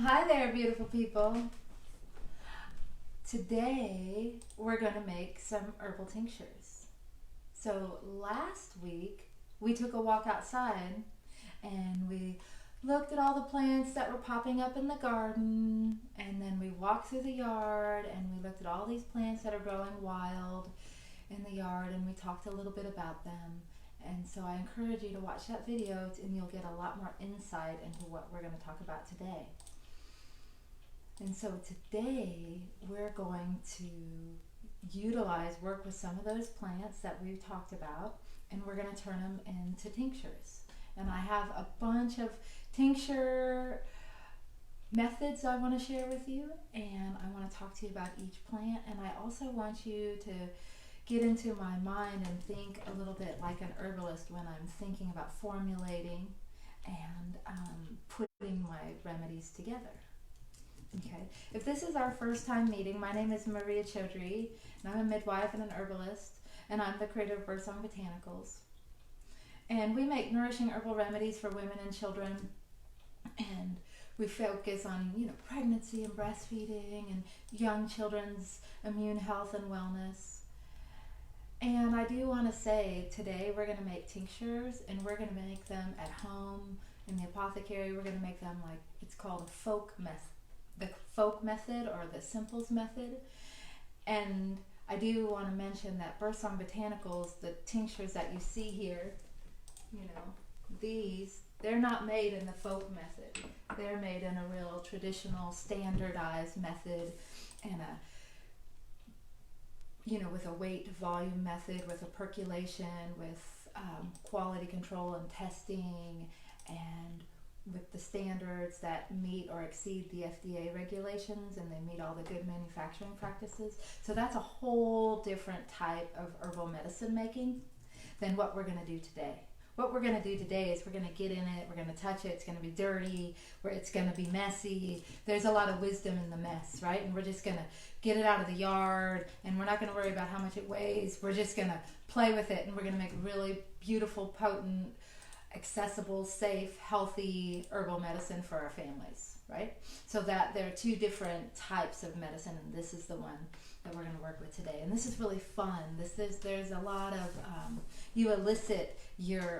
Hi there, beautiful people. Today we're going to make some herbal tinctures. So last week we took a walk outside and we looked at all the plants that were popping up in the garden, and then we walked through the yard and we looked at all these plants that are growing wild in the yard, and we talked a little bit about them. And so I encourage you to watch that video and you'll get a lot more insight into what we're going to talk about today. And so today we're going to work with some of those plants that we've talked about, and we're going to turn them into tinctures. And I have a bunch of tincture methods I want to share with you, and I want to talk to you about each plant. And I also want you to get into my mind and think a little bit like an herbalist when I'm thinking about formulating and putting my remedies together. Okay, if this is our first time meeting, my name is Maria Chaudhry, and I'm a midwife and an herbalist, and I'm the creator of Botanicals. And we make nourishing herbal remedies for women and children, and we focus on, pregnancy and breastfeeding and young children's immune health and wellness. And I do want to say today we're going to make tinctures, and we're going to make them at home in the apothecary. We're going to make them like it's called a folk method or the simples method. And I do want to mention that Birdsong Botanicals, the tinctures that you see here, they're not made in the folk method. They're made in a real traditional standardized method, and with a weight volume method, with a percolation, with quality control and testing, and with the standards that meet or exceed the FDA regulations, and they meet all the good manufacturing practices. So that's a whole different type of herbal medicine making than what we're going to do today. What we're going to do today is we're going to get in it, we're going to touch it, it's going to be dirty, it's going to be messy. There's a lot of wisdom in the mess, right? And we're just going to get it out of the yard, and we're not going to worry about how much it weighs. We're just going to play with it, and we're going to make really beautiful, potent, accessible, safe, healthy herbal medicine for our families, right? So that there are two different types of medicine, and this is the one that we're going to work with today. And this is really fun. There's a lot of you elicit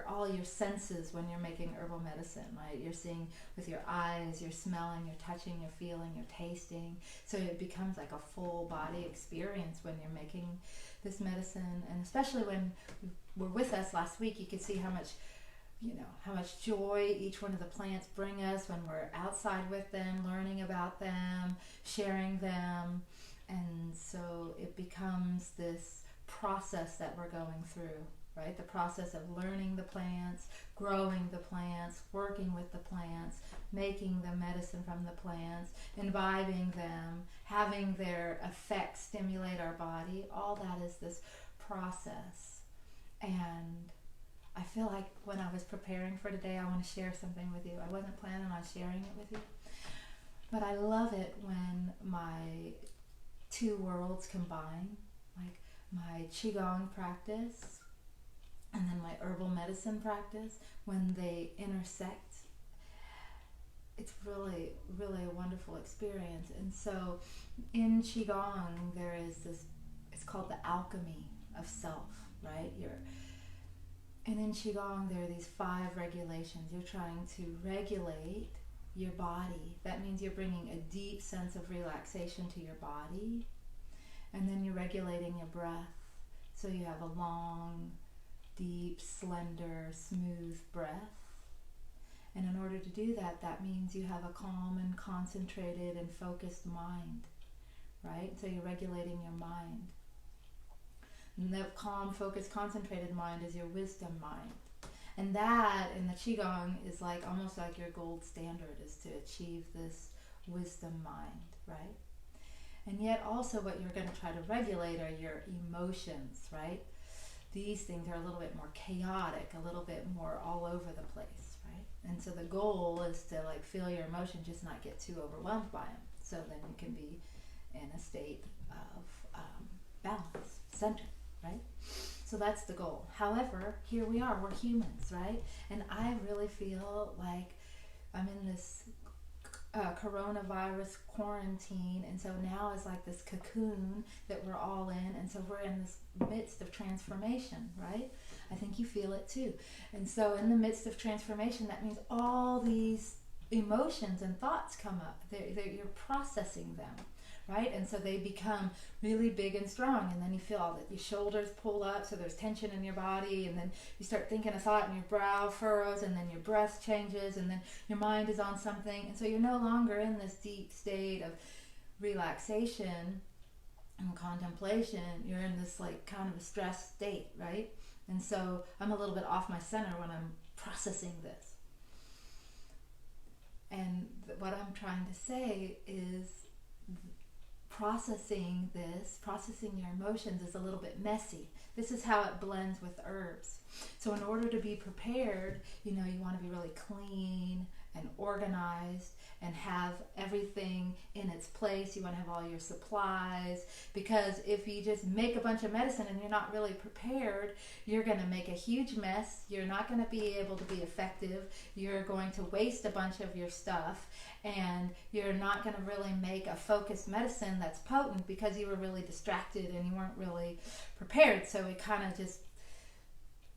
all your senses when you're making herbal medicine, right? You're seeing with your eyes, you're smelling, you're touching, you're feeling, you're tasting. So it becomes like a full body experience when you're making this medicine. And especially when you were with us last week, you could see how much joy each one of the plants bring us when we're outside with them, learning about them, sharing them. And so it becomes this process that we're going through, right? The process of learning the plants, growing the plants, working with the plants, making the medicine from the plants, imbibing them, having their effects stimulate our body. All that is this process. And I feel like when I was preparing for today, I want to share something with you. I wasn't planning on sharing it with you, but I love it when my two worlds combine, like my Qigong practice and then my herbal medicine practice, when they intersect. It's really, really a wonderful experience. And so in Qigong, there is this, it's called the alchemy of self, right? And in Qigong, there are these 5 regulations. You're trying to regulate your body. That means you're bringing a deep sense of relaxation to your body. And then you're regulating your breath. So you have a long, deep, slender, smooth breath. And in order to do that, that means you have a calm and concentrated and focused mind, right? So you're regulating your mind. And the calm, focused, concentrated mind is your wisdom mind. And that in the Qigong is like almost like your gold standard, is to achieve this wisdom mind, right? And yet also what you're going to try to regulate are your emotions, right? These things are a little bit more chaotic, a little bit more all over the place, right? And so the goal is to like feel your emotion, just not get too overwhelmed by them. So then you can be in a state of balance, center, right? So that's the goal. However, here we are, we're humans, right? And I really feel like I'm in this coronavirus quarantine, and so now is like this cocoon that we're all in, and so we're in this midst of transformation, right? I think you feel it too. And so in the midst of transformation, that means all these emotions and thoughts come up. You're processing them, right? And so they become really big and strong, and then you feel all that your shoulders pull up, so there's tension in your body, and then you start thinking a thought and your brow furrows, and then your breath changes, and then your mind is on something, and so you're no longer in this deep state of relaxation and contemplation. You're in this like kind of a stressed state, right? And so I'm a little bit off my center when I'm processing this. And what I'm trying to say is processing your emotions is a little bit messy. This is how it blends with herbs. So in order to be prepared, you want to be really clean and organized and have everything in its place. You want to have all your supplies, because if you just make a bunch of medicine and you're not really prepared, you're going to make a huge mess. You're not going to be able to be effective. You're going to waste a bunch of your stuff, and you're not going to really make a focused medicine that's potent because you were really distracted and you weren't really prepared. So it kind of just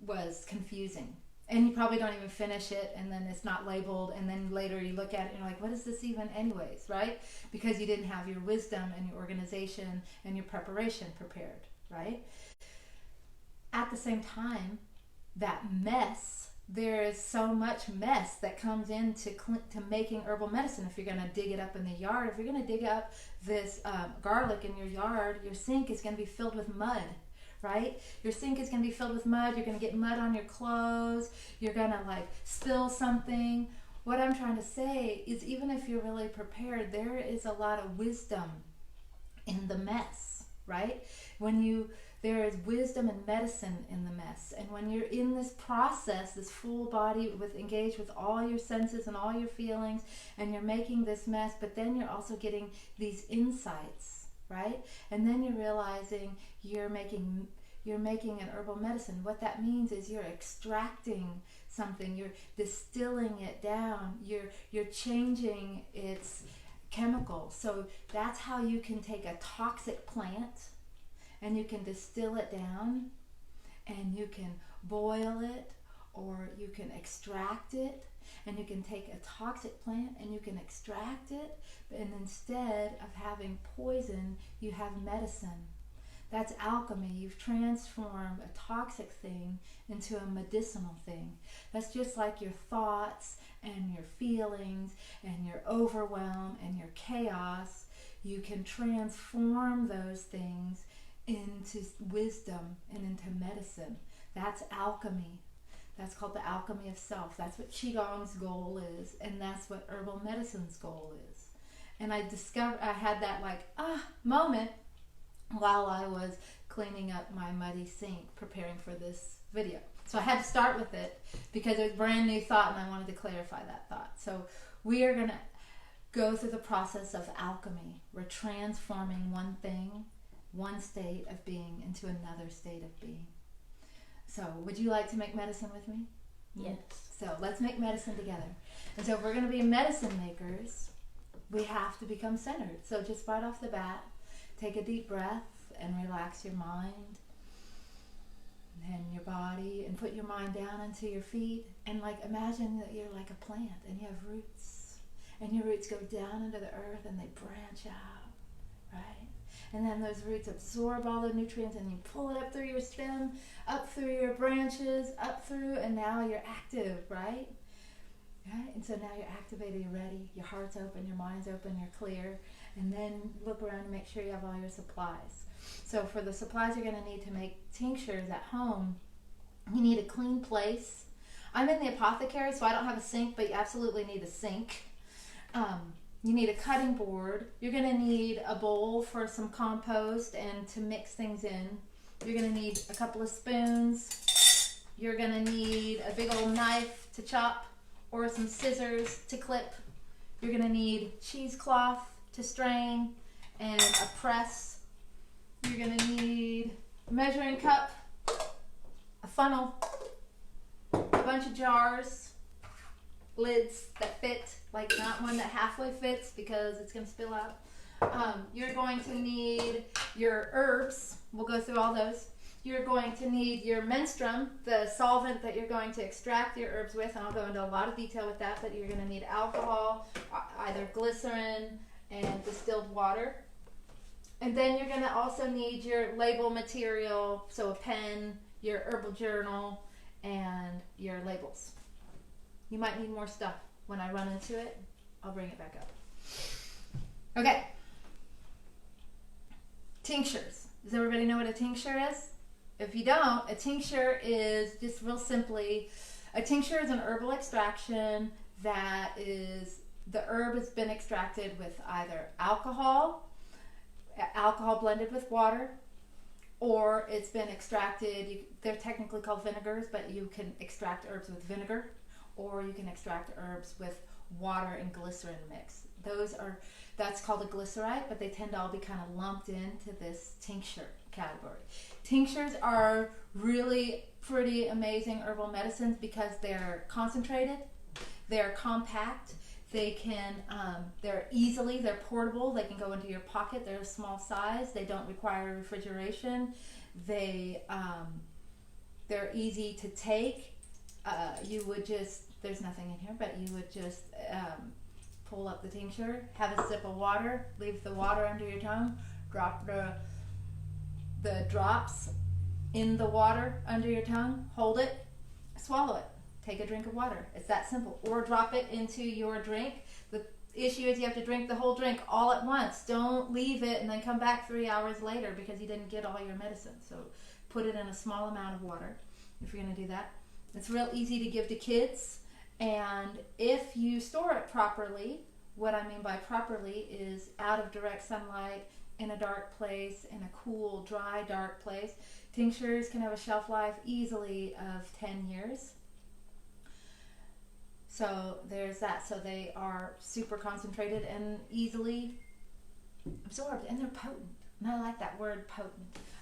was confusing. And you probably don't even finish it, and then it's not labeled, and then later you look at it and you're like, what is this even anyways, right? Because you didn't have your wisdom and your organization and your preparation prepared, right? At the same time, that mess, there is so much mess that comes into to making herbal medicine. If you're going to dig it up in the yard, if you're going to dig up this garlic in your yard, your sink is going to be filled with mud. Right? Your sink is going to be filled with mud. You're going to get mud on your clothes. You're going to like spill something. What I'm trying to say is, even if you're really prepared, there is a lot of wisdom in the mess, right? There is wisdom and medicine in the mess. And when you're in this process, this full body engaged with all your senses and all your feelings, and you're making this mess, but then you're also getting these insights, right? And then you're realizing you're making an herbal medicine. What that means is you're extracting something, you're distilling it down, you're changing its chemicals. So that's how you can take a toxic plant and you can distill it down, and you can boil it, or you can extract it. And you can take a toxic plant and you can extract it, and instead of having poison, you have medicine. That's alchemy. You've transformed a toxic thing into a medicinal thing. That's just like your thoughts and your feelings and your overwhelm and your chaos. You can transform those things into wisdom and into medicine. That's alchemy. That's called the alchemy of self. That's what Qigong's goal is, and that's what herbal medicine's goal is. And I had that moment while I was cleaning up my muddy sink, preparing for this video. So I had to start with it because it was a brand new thought, and I wanted to clarify that thought. So we are going to go through the process of alchemy. We're transforming one thing, one state of being, into another state of being. So would you like to make medicine with me? Yes. So let's make medicine together. And so if we're going to be medicine makers, we have to become centered. So just right off the bat, take a deep breath and relax your mind and your body, and put your mind down into your feet, and imagine that you're like a plant and you have roots, and your roots go down into the earth and they branch out, right? And then those roots absorb all the nutrients, and you pull it up through your stem, up through your branches, up through, and now you're active, right? Right? And so now you're activated, you're ready, your heart's open, your mind's open, you're clear. And then look around and make sure you have all your supplies. So for the supplies you're going to need to make tinctures at home, you need a clean place. I'm in the Apothecary, so I don't have a sink, but you absolutely need a sink. You need a cutting board. You're going to need a bowl for some compost and to mix things in. You're going to need a couple of spoons. You're going to need a big old knife to chop, or some scissors to clip. You're going to need cheesecloth to strain, and a press. You're going to need a measuring cup, a funnel, a bunch of jars, lids that fit, like not one that halfway fits because it's going to spill out. You're going to need your herbs. We'll go through all those. You're going to need your menstruum, the solvent that you're going to extract your herbs with, and I'll go into a lot of detail with that, but you're going to need alcohol, either glycerin and distilled water. And then you're going to also need your label material, so a pen, your herbal journal, and your labels. You might need more stuff. When I run into it, I'll bring it back up. Okay. Tinctures. Does everybody know what a tincture is? If you don't, a tincture is just real simply, a tincture is an herbal extraction that is, the herb has been extracted with either alcohol blended with water, or it's been extracted, they're technically called vinegars, but you can extract herbs with vinegar, or you can extract herbs with water and glycerin mix. That's called a glycerite, but they tend to all be kind of lumped into this tincture category. Tinctures are really pretty amazing herbal medicines because they're concentrated, they're compact, they're portable, they can go into your pocket, they're a small size, they don't require refrigeration, they're easy to take. There's nothing in here, but you would just pull up the tincture, have a sip of water, leave the water under your tongue, drop the drops in the water under your tongue, hold it, swallow it, take a drink of water. It's that simple. Or drop it into your drink. The issue is you have to drink the whole drink all at once. Don't leave it and then come back 3 hours later because you didn't get all your medicine. So put it in a small amount of water if you're going to do that. It's real easy to give to kids. And if you store it properly, what I mean by properly is out of direct sunlight, in a dark place, in a cool, dry, dark place. Tinctures can have a shelf life easily of 10 years. So there's that. So they are super concentrated and easily absorbed, and they're potent. And I like that word, potent.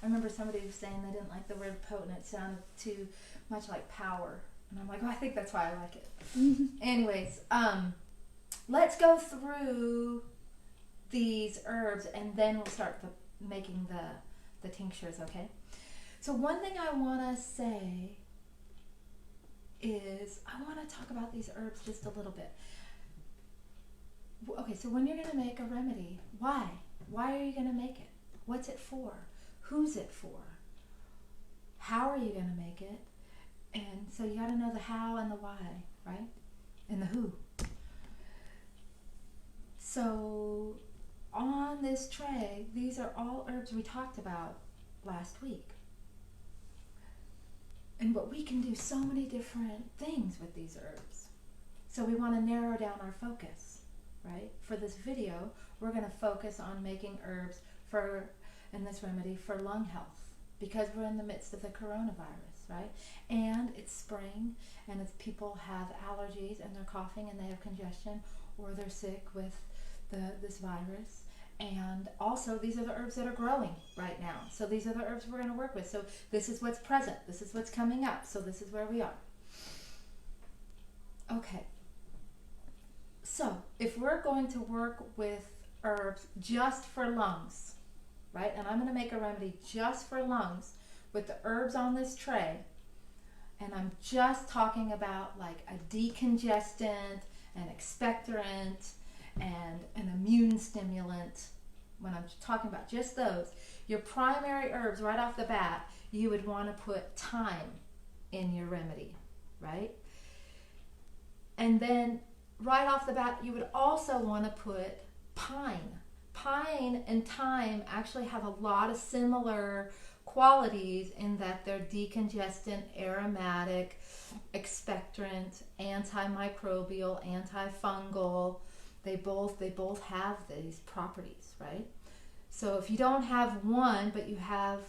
I remember somebody was saying they didn't like the word potent. It sounded too much like power. And I'm like, I think that's why I like it. Anyways, let's go through these herbs and then we'll start making the tinctures, okay? So one thing I want to say is I want to talk about these herbs just a little bit. Okay, so when you're going to make a remedy, why? Why are you going to make it? What's it for? Who's it for? How are you going to make it? And so you got to know the how and the why, right? And the who. So on this tray, these are all herbs we talked about last week. And what we can do so many different things with these herbs. So we want to narrow down our focus, right? For this video, we're going to focus on making herbs and this remedy for lung health because we're in the midst of the coronavirus, right? And it's spring and people have allergies and they're coughing and they have congestion or they're sick with this virus. And also these are the herbs that are growing right now. So these are the herbs we're going to work with. So this is what's present. This is what's coming up. So this is where we are. Okay. So if we're going to work with herbs just for lungs, right? And I'm going to make a remedy just for lungs with the herbs on this tray. And I'm just talking about like a decongestant, an expectorant, and an immune stimulant. When I'm talking about just those, your primary herbs right off the bat, you would want to put thyme in your remedy, right? And then right off the bat, you would also want to put pine. Pine and thyme actually have a lot of similar qualities in that they're decongestant, aromatic, expectorant, antimicrobial, antifungal. They both have these properties, right? So if you don't have one, but you have,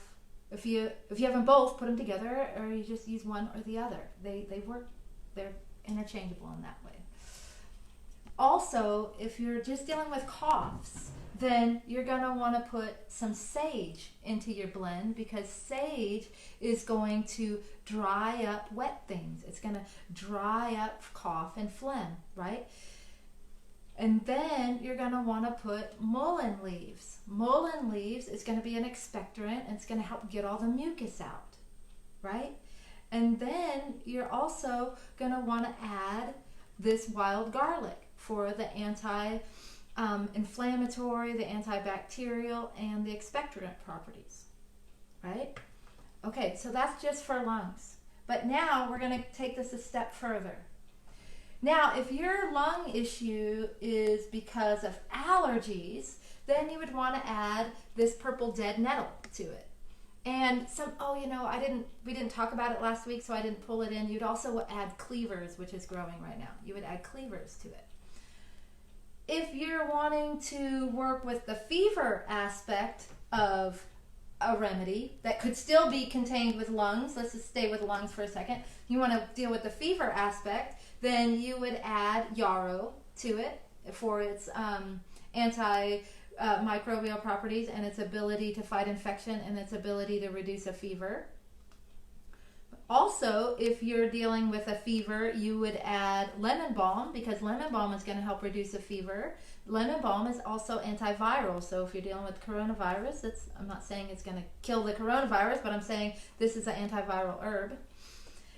if you have them both, put them together, or you just use one or the other. They work. They're interchangeable in that way. Also, if you're just dealing with coughs, then you're going to want to put some sage into your blend, because sage is going to dry up wet things. It's going to dry up cough and phlegm, right? And then you're going to want to put mullein leaves. Mullein leaves is going to be an expectorant, and it's going to help get all the mucus out, right? And then you're also going to want to add this wild garlic for the anti-inflammatory, the antibacterial, and the expectorant properties, right? Okay, so that's just for lungs. But now we're going to take this a step further. Now, if your lung issue is because of allergies, then you would want to add this purple dead nettle to it. And we didn't talk about it last week, so I didn't pull it in. You'd also add cleavers, which is growing right now. You would add cleavers to it. If you're wanting to work with the fever aspect of a remedy that could still be contained with lungs, let's just stay with lungs for a second. You want to deal with the fever aspect, then you would add yarrow to it for its antimicrobial properties and its ability to fight infection and its ability to reduce a fever. Also, if you're dealing with a fever, you would add lemon balm, because lemon balm is going to help reduce a fever. Lemon balm is also antiviral, so if you're dealing with coronavirus, I'm not saying it's going to kill the coronavirus, but I'm saying this is an antiviral herb.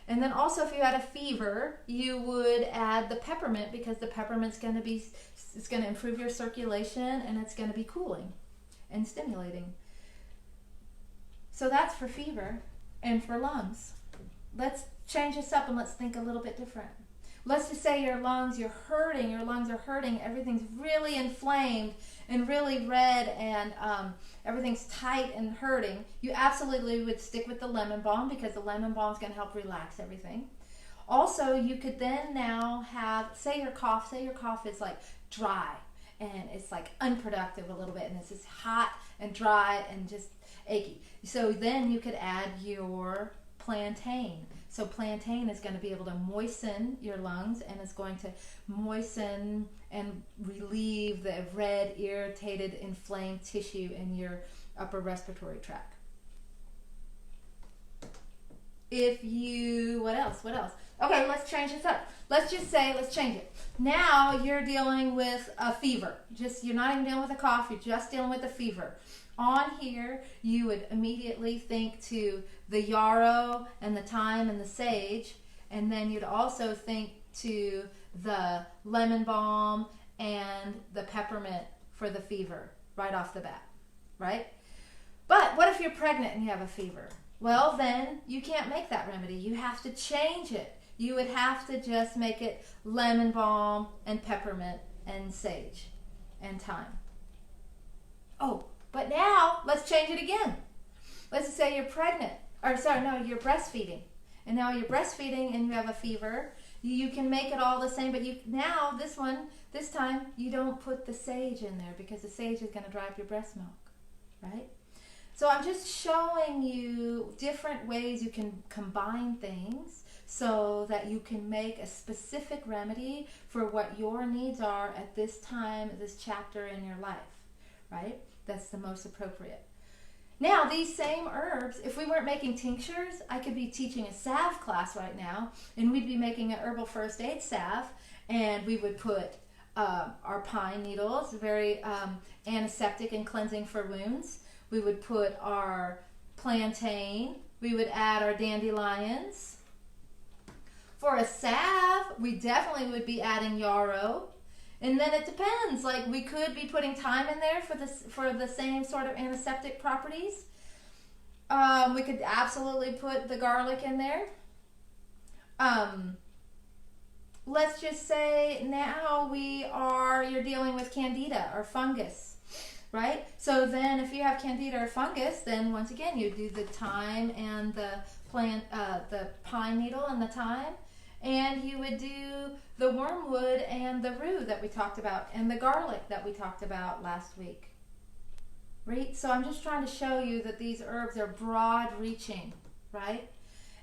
And then also, if you had a fever, you would add the peppermint, because the peppermint's going to improve your circulation, and it's going to be cooling and stimulating. So that's for fever and for lungs. Let's change this up and let's think a little bit different. Let's just say your lungs are hurting, everything's really inflamed and really red, and everything's tight and hurting. You absolutely would stick with the lemon balm, because the lemon balm is going to help relax everything. Also, you could then now have, say your cough is like dry and it's like unproductive a little bit, and it's just hot and dry and just achy. So then you could add your plantain. So plantain is going to be able to moisten your lungs, and it's going to moisten and relieve the red, irritated, inflamed tissue in your upper respiratory tract. What else? Okay, let's change this up. Let's change it. Now you're dealing with a fever. You're not even dealing with a cough, you're just dealing with a fever. On here, you would immediately think to the yarrow and the thyme and the sage, and then you'd also think to the lemon balm and the peppermint for the fever right off the bat, right? But what if you're pregnant and you have a fever? Well, then you can't make that remedy. You have to change it. You would have to just make it lemon balm and peppermint and sage and thyme. Oh, but now let's change it again. Let's just say you're pregnant, you're breastfeeding. And now you're breastfeeding and you have a fever. You can make it all the same, but this time you don't put the sage in there, because the sage is going to dry up your breast milk, right? So I'm just showing you different ways you can combine things so that you can make a specific remedy for what your needs are at this time, this chapter in your life, right? That's the most appropriate. Now, these same herbs, if we weren't making tinctures, I could be teaching a salve class right now, and we'd be making an herbal first aid salve, and we would put our pine needles, very antiseptic and cleansing for wounds. We would put our plantain. We would add our dandelions. For a salve, we definitely would be adding yarrow. And then it depends. Like, we could be putting thyme in there for the same sort of antiseptic properties. We could absolutely put the garlic in there. Let's just say now you're dealing with candida or fungus, right? So then if you have candida or fungus, then once again you do the thyme and the pine needle and the thyme. And you would do the wormwood and the rue that we talked about, and the garlic that we talked about last week. Right? So I'm just trying to show you that these herbs are broad reaching, right?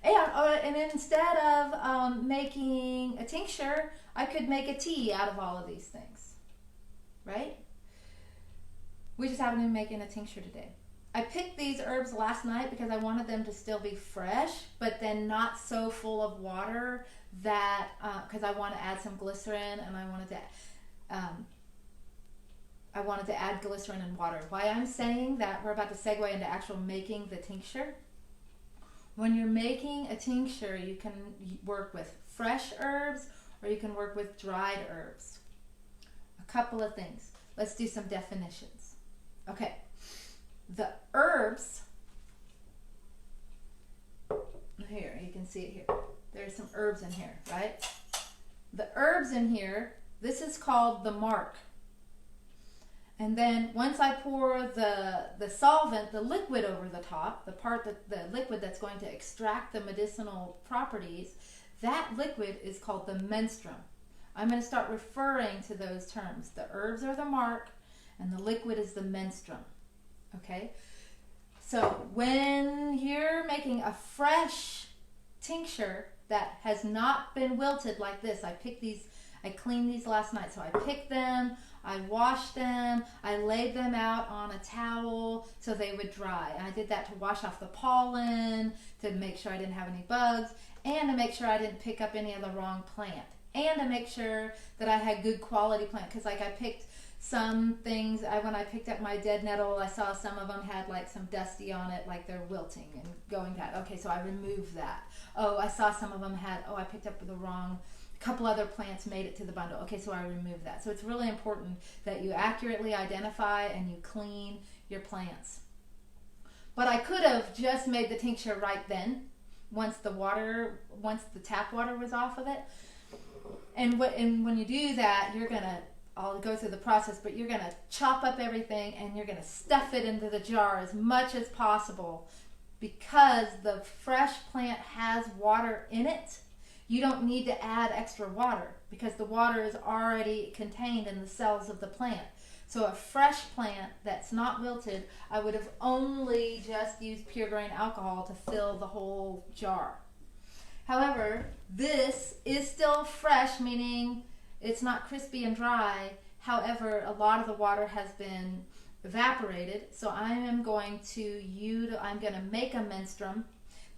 And instead of making a tincture, I could make a tea out of all of these things, right? We just happened to be making a tincture today. I picked these herbs last night because I wanted them to still be fresh, but then not so full of water that, because I want to add some glycerin, and I wanted to add glycerin and water. Why I'm saying that, we're about to segue into actual making the tincture. When you're making a tincture, you can work with fresh herbs or you can work with dried herbs. A couple of things. Let's do some definitions. Okay. The herbs, here, you can see it here. There's some herbs in here, right? The herbs in here, this is called the mark. And then once I pour the solvent, the liquid over the top, the liquid that's going to extract the medicinal properties, that liquid is called the menstruum. I'm going to start referring to those terms. The herbs are the mark, and the liquid is the menstruum. Okay? So when you're making a fresh tincture that has not been wilted like this, I cleaned these last night, so I picked them, I washed them, I laid them out on a towel so they would dry. And I did that to wash off the pollen, to make sure I didn't have any bugs, and to make sure I didn't pick up any of the wrong plant, and to make sure that I had good quality plant. Because like I picked some things, when I picked up my dead nettle, I saw some of them had like some dusty on it, like they're wilting and going bad. Okay, so I removed that. Oh, I saw some of them had, I picked up the wrong, couple other plants made it to the bundle. Okay, so I removed that. So it's really important that you accurately identify and you clean your plants. But I could have just made the tincture right then, once the tap water was off of it. And when you do that, I'll go through the process, but you're gonna chop up everything and you're gonna stuff it into the jar as much as possible, because the fresh plant has water in it. You don't need to add extra water because the water is already contained in the cells of the plant. So a fresh plant that's not wilted, I would have only just used pure grain alcohol to fill the whole jar. However, this is still fresh, meaning it's not crispy and dry. However, a lot of the water has been evaporated. So I'm going to make a menstruum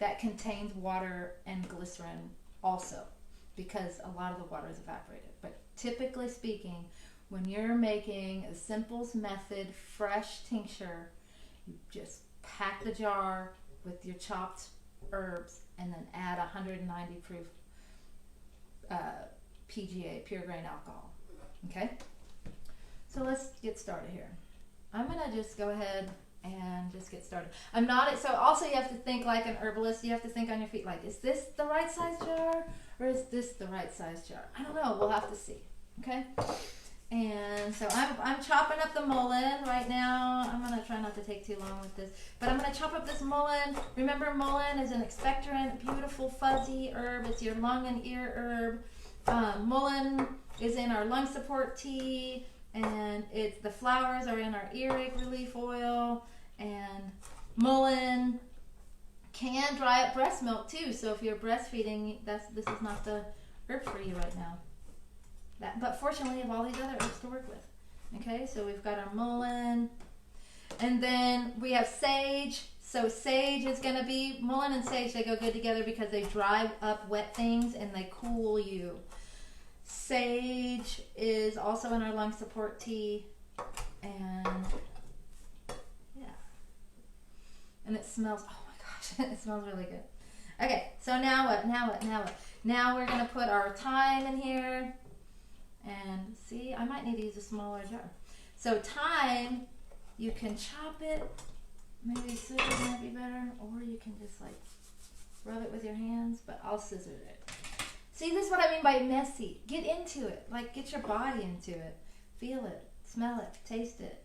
that contains water and glycerin also, because a lot of the water is evaporated. But typically speaking, when you're making a simplest method fresh tincture, you just pack the jar with your chopped herbs and then add 190 proof PGA, pure grain alcohol. Okay? So let's get started here. I'm gonna just go ahead and just get started. So also you have to think like an herbalist. You have to think on your feet, like, is this the right size jar or is this the right size jar? I don't know, we'll have to see. Okay? And so I'm chopping up the mullein right now. I'm gonna try not to take too long with this, but I'm gonna chop up this mullein. Remember, mullein is an expectorant, beautiful fuzzy herb. It's your lung and ear herb. Mullein is in our lung support tea, and the flowers are in our earache relief oil. And mullein can dry up breast milk too. So if you're breastfeeding, this is not the herb for you right now. But fortunately, you have all these other herbs to work with. Okay, so we've got our mullein, and then we have sage. So sage is going to be, mullein and sage, they go good together because they dry up wet things and they cool you. Sage is also in our lung support tea, and yeah, and it smells, oh my gosh, it smells really good. Okay, so now what? Now we're going to put our thyme in here. And see, I might need to use a smaller jar. So thyme, you can chop it, maybe scissors might be better, or you can just like rub it with your hands, but I'll scissor it. See, this is what I mean by messy. Get into it, like get your body into it. Feel it, smell it, taste it.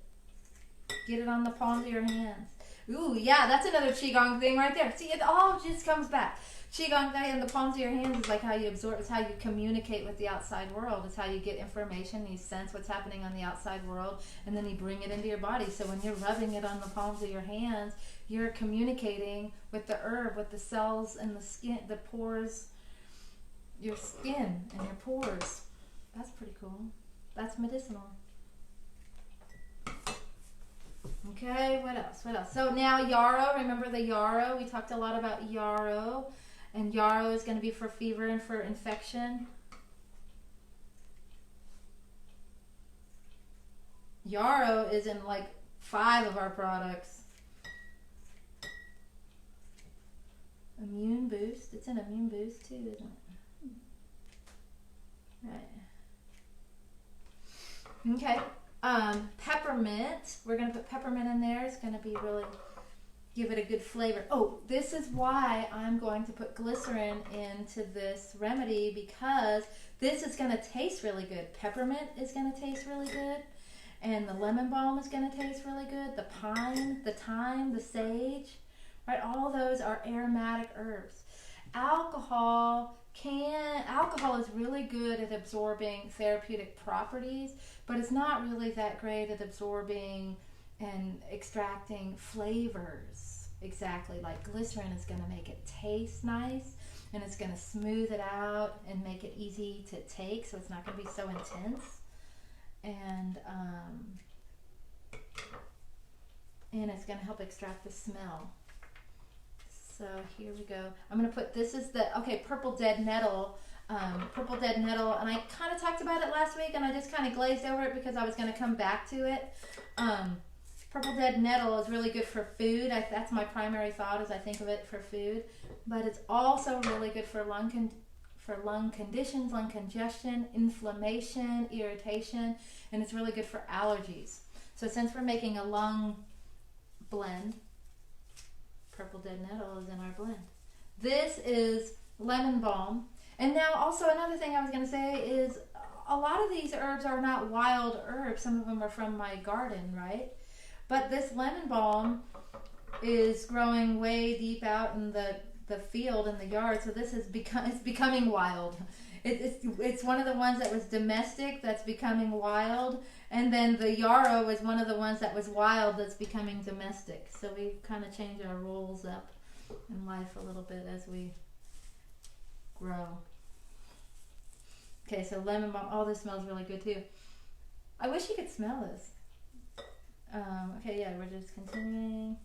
Get it on the palms of your hands. Ooh, yeah, that's another Qigong thing right there. See, it all just comes back. Qigong in the palms of your hands is like how you absorb, it's how you communicate with the outside world. It's how you get information, you sense what's happening on the outside world, and then you bring it into your body. So when you're rubbing it on the palms of your hands, you're communicating with the herb, with the cells and the skin, the pores, your skin and your pores. That's pretty cool. That's medicinal. Okay, what else? What else? So now yarrow, remember the yarrow? We talked a lot about yarrow. And yarrow is going to be for fever and for infection. Yarrow is in like 5 of our products. Immune boost. It's an immune boost too, isn't it? Right. Okay. Peppermint. We're going to put peppermint in there. It's going to be really, give it a good flavor. Oh, this is why I'm going to put glycerin into this remedy, because this is going to taste really good. Peppermint is going to taste really good. And the lemon balm is going to taste really good. The pine, the thyme, the sage, right? All those are aromatic herbs. Alcohol is really good at absorbing therapeutic properties, but it's not really that great at absorbing and extracting flavors. Exactly, like glycerin is going to make it taste nice, and it's going to smooth it out and make it easy to take, so it's not going to be so intense. And it's going to help extract the smell. So here we go. I'm going to put, this is the, okay, purple dead nettle. Purple dead nettle, and I kind of talked about it last week, and I just kind of glazed over it because I was going to come back to it. Purple dead nettle is really good for food. That's my primary thought as I think of it for food. But it's also really good for lung conditions, lung congestion, inflammation, irritation, and it's really good for allergies. So since we're making a lung blend, purple dead nettle is in our blend. This is lemon balm. And now also another thing I was going to say is a lot of these herbs are not wild herbs. Some of them are from my garden, right? But this lemon balm is growing way deep out in the field, in the yard, so this is it's becoming wild. It's one of the ones that was domestic that's becoming wild, and then the yarrow is one of the ones that was wild that's becoming domestic. So we kind of change our roles up in life a little bit as we grow. Okay, so lemon balm. Oh, this smells really good too. I wish you could smell this. Okay, yeah, we're just continuing.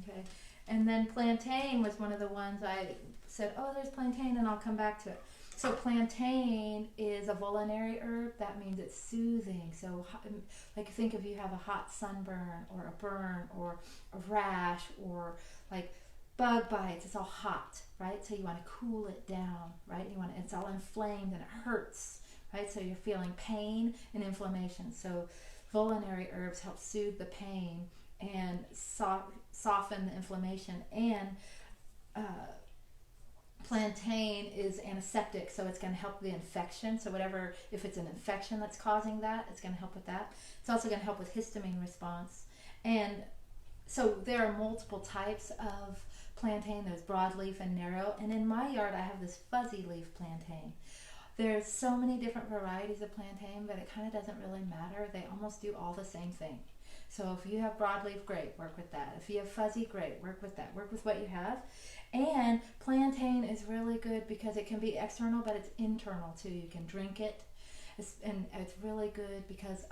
Okay, and then plantain was one of the ones I said, oh, there's plantain, and I'll come back to it. So plantain is a vulnerary herb. That means it's soothing. So like think if you have a hot sunburn or a burn or a rash or like bug bites, it's all hot, right? So you want to cool it down, right? It's all inflamed and it hurts, right? So you're feeling pain and inflammation. So vulnerary herbs help soothe the pain and soften the inflammation. And plantain is antiseptic, so it's going to help the infection. So whatever, if it's an infection that's causing that, it's going to help with that. It's also going to help with histamine response. And so there are multiple types of plantain. There's broadleaf and narrow. And in my yard, I have this fuzzy leaf plantain. There's so many different varieties of plantain, but it kind of doesn't really matter. They almost do all the same thing. So if you have broadleaf, great, work with that. If you have fuzzy, great, work with that. Work with what you have. And plantain is really good because it can be external, but it's internal too. You can drink it. And it's really good because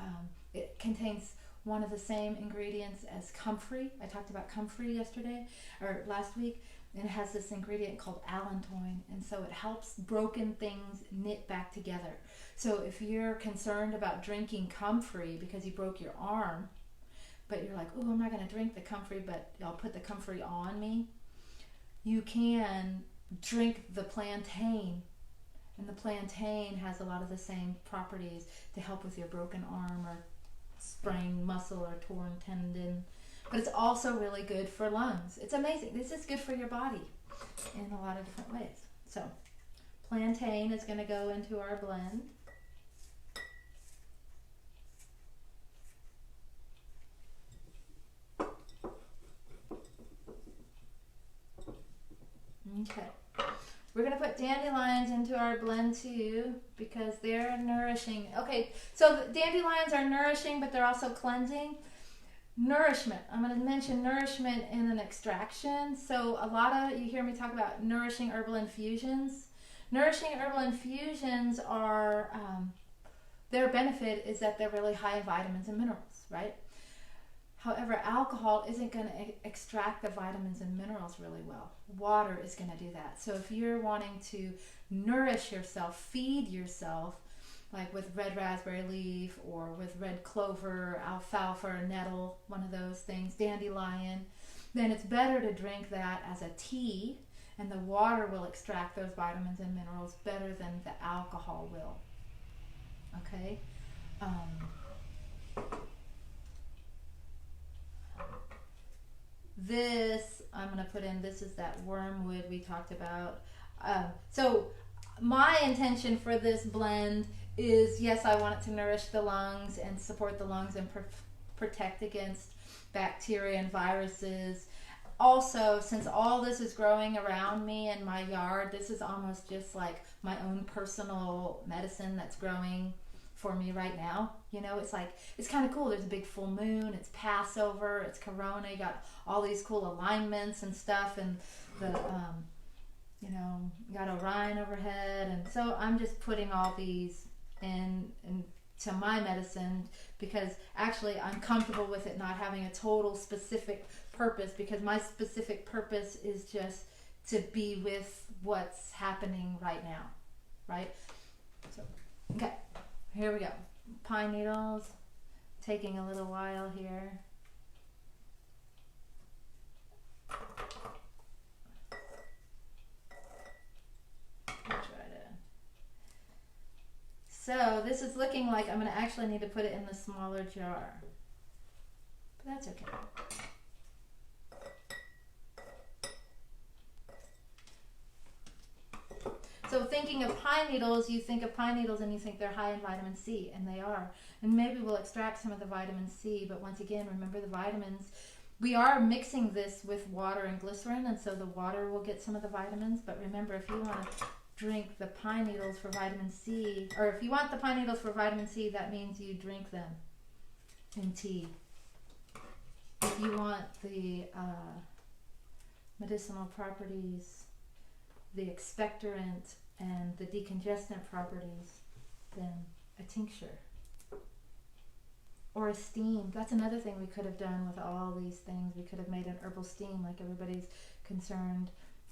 it contains one of the same ingredients as comfrey. I talked about comfrey yesterday or last week. And it has this ingredient called allantoin. And so it helps broken things knit back together. So if you're concerned about drinking comfrey because you broke your arm, but you're like, oh, I'm not going to drink the comfrey, but I'll put the comfrey on me. You can drink the plantain, and the plantain has a lot of the same properties to help with your broken arm or sprained muscle or torn tendon. But it's also really good for lungs. It's amazing. This is good for your body in a lot of different ways. So plantain is going to go into our blend. Okay, we're going to put dandelions into our blend too because they're nourishing. Okay, so the dandelions are nourishing, but they're also cleansing. Nourishment. I'm going to mention nourishment in an extraction. So you hear me talk about nourishing herbal infusions. Nourishing herbal infusions are, their benefit is that they're really high in vitamins and minerals, right? However, alcohol isn't going to extract the vitamins and minerals really well. Water is going to do that. So if you're wanting to nourish yourself, feed yourself, like with red raspberry leaf or with red clover, alfalfa or nettle, one of those things, dandelion, then it's better to drink that as a tea, and the water will extract those vitamins and minerals better than the alcohol will. Okay? This, I'm going to put in, this is that wormwood we talked about. So my intention for this blend is, yes, I want it to nourish the lungs and support the lungs and protect against bacteria and viruses. Also, since all this is growing around me in my yard, this is almost just like my own personal medicine that's growing for me right now. You know, it's like, it's kind of cool. There's a big full moon, it's Passover, it's Corona, you got all these cool alignments and stuff, and the you know, got Orion overhead, and so I'm just putting all these in to my medicine, because actually I'm comfortable with it not having a total specific purpose, because my specific purpose is just to be with what's happening right now, right? So, okay, here we go. Pine needles, taking a little while here. So this is looking like I'm going to actually need to put it in the smaller jar, but that's okay. So thinking of pine needles, you think of pine needles and you think they're high in vitamin C, and they are. And maybe we'll extract some of the vitamin C, but once again, remember the vitamins. We are mixing this with water and glycerin, and so the water will get some of the vitamins, but remember, if you want to drink the pine needles for vitamin C, or if you want the pine needles for vitamin C, that means you drink them in tea. If you want the medicinal properties, the expectorant and the decongestant properties, then a tincture or a steam. That's another thing we could have done with all these things. We could have made an herbal steam, like everybody's concerned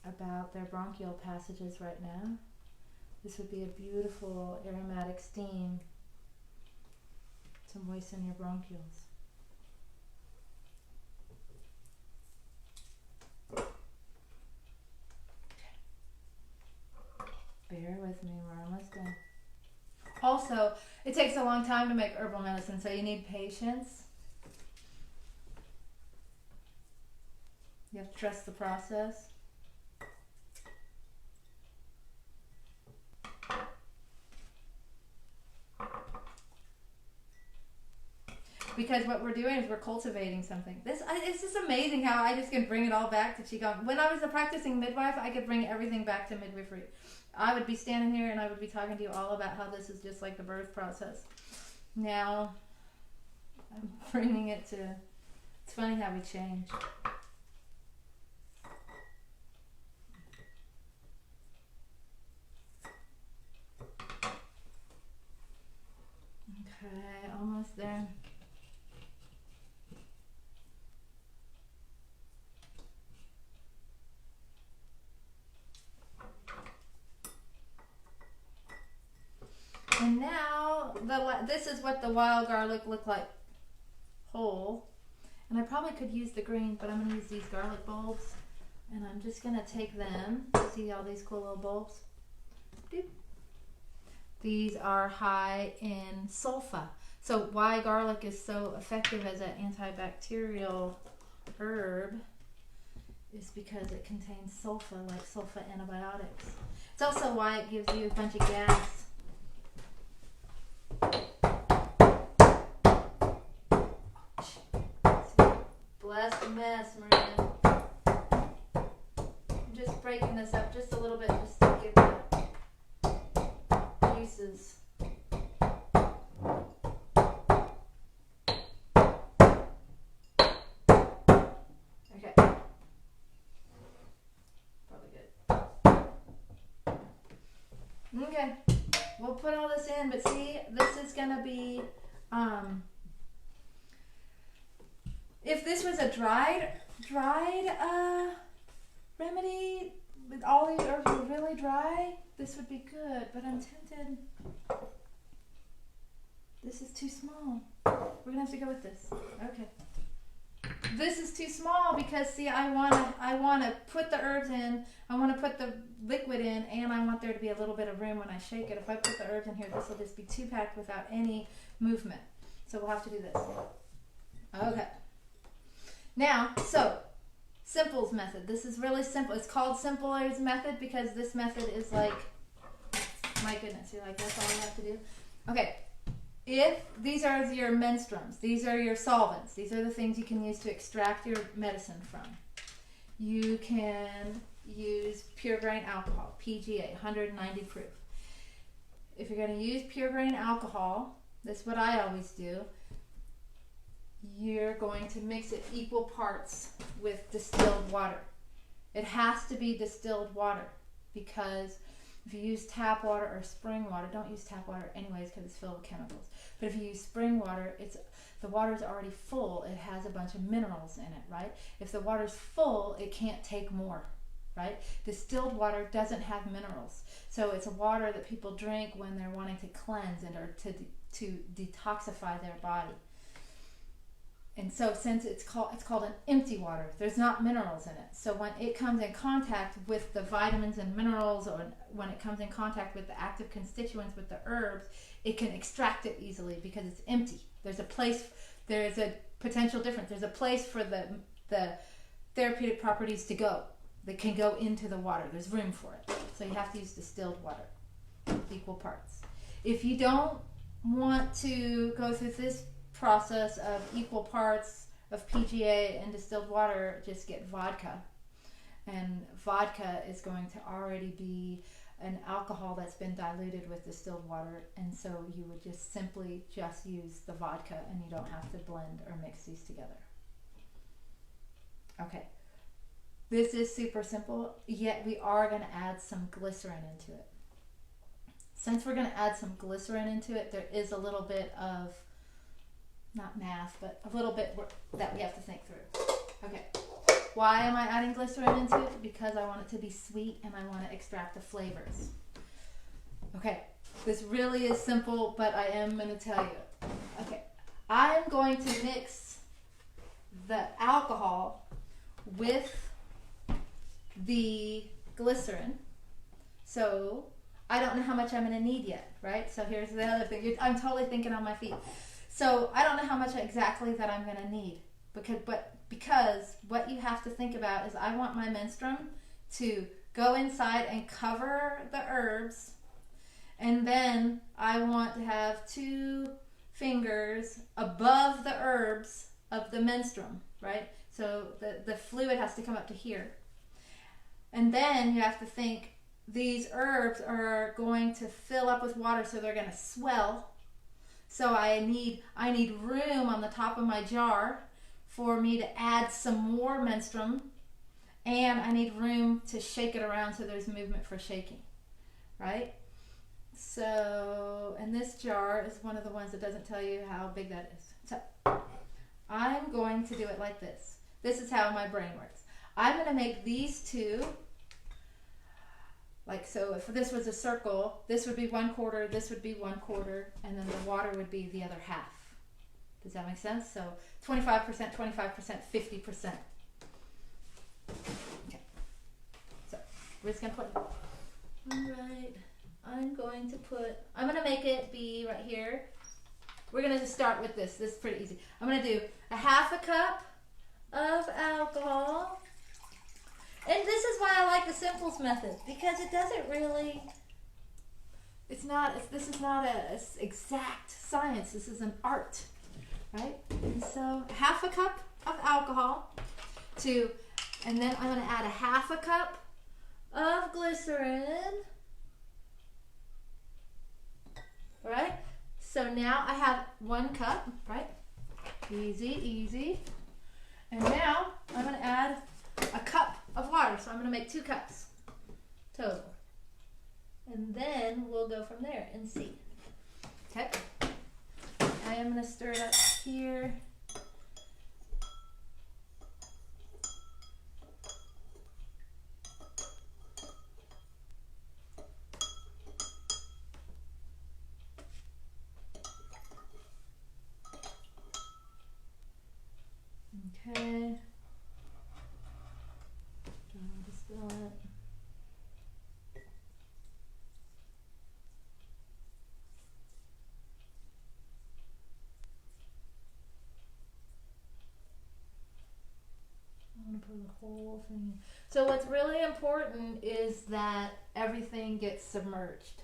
about their bronchial passages right now. This would be a beautiful aromatic steam to moisten your bronchioles. Bear with me, we're almost done. Also, it takes a long time to make herbal medicine, so you need patience. You have to trust the process. Because what we're doing is we're cultivating something. It's just amazing how I just can bring it all back to Qigong. When I was a practicing midwife, I could bring everything back to midwifery. I would be standing here and I would be talking to you all about how this is just like the birth process. Now, I'm bringing it to, it's funny how we change. Okay, almost there. And now, this is what the wild garlic looked like whole. And I probably could use the green, but I'm going to use these garlic bulbs. And I'm just going to take them. See all these cool little bulbs? Doop. These are high in sulfa. So why garlic is so effective as an antibacterial herb is because it contains sulfa, like sulfa antibiotics. It's also why it gives you a bunch of gas. Blessed mess, Maria. I'm just breaking this up just a little bit just to give the juices. in, but see, this is going to be, if this was a dried remedy, with all these herbs were really dry, this would be good, but I'm tempted. This is too small. We're gonna have to go with this. Okay. This is too small because see, I wanna put the herbs in, I wanna put the liquid in, and I want there to be a little bit of room when I shake it. If I put the herbs in here, this will just be too packed without any movement. So we'll have to do this. Okay. Now, so Simple's method. This is really simple. It's called Simpler's method because this method is like, my goodness, you're like, that's all you have to do? Okay. If these are your menstruums, these are your solvents, these are the things you can use to extract your medicine from. You can use pure grain alcohol, PGA, 190 proof. If you're going to use pure grain alcohol, this is what I always do. You're going to mix it equal parts with distilled water. It has to be distilled water because if you use tap water or spring water, don't use tap water anyways because it's filled with chemicals. But if you use spring water, the water's already full. It has a bunch of minerals in it, right? If the water's full, it can't take more, right? Distilled water doesn't have minerals. So it's a water that people drink when they're wanting to cleanse and or to detoxify their body. And so since it's called an empty water, there's not minerals in it. So when it comes in contact with the vitamins and minerals, or when it comes in contact with the active constituents with the herbs, it can extract it easily because it's empty. There's a potential difference. There's a place for the therapeutic properties to go. They can go into the water. There's room for it. So you have to use distilled water, equal parts. If you don't want to go through this process of equal parts of PGA and distilled water, just get vodka. And vodka is going to already be an alcohol that's been diluted with distilled water, and so you would just simply use the vodka and you don't have to blend or mix these together. Okay, this is super simple, yet we are going to add some glycerin into it. Since we're going to add some glycerin into it, there is a little bit of not math, but a little bit that we have to think through. Okay, why am I adding glycerin into it? Because I want it to be sweet and I want to extract the flavors. Okay, this really is simple, but I am going to tell you. Okay, I'm going to mix the alcohol with the glycerin. So I don't know how much I'm going to need yet, right? So here's the other thing. I'm totally thinking on my feet. So I don't know how much exactly that I'm going to need because what you have to think about is I want my menstruum to go inside and cover the herbs, and then I want to have 2 fingers above the herbs of the menstruum, right? So the fluid has to come up to here. And then you have to think these herbs are going to fill up with water, so they're going to swell. So I need room on the top of my jar for me to add some more menstruum, and I need room to shake it around so there's movement for shaking, right? So, and this jar is one of the ones that doesn't tell you how big that is. So I'm going to do it like this. This is how my brain works. I'm going to make these 2. Like, so if this was a circle, this would be 1/4, this would be 1/4, and then the water would be the other half. Does that make sense? So 25%, 25%, 50%. Okay. So we're just going to put, all right, I'm going to make it be right here. We're going to just start with this. This is pretty easy. I'm going to do a 1/2 cup of alcohol. And this is why I like the Simples method, because it doesn't really, this is not a exact science, this is an art, right? And so 1/2 cup of alcohol and then I'm going to add a 1/2 cup of glycerin, right? So now I have 1 cup, right? Easy, easy. And now I'm going to add a cup of water, so I'm going to make 2 cups total, and then we'll go from there and see. Okay. I am going to stir it up here. Okay. Distill it. I'm going to pour the whole thing in. So what's really important is that everything gets submerged.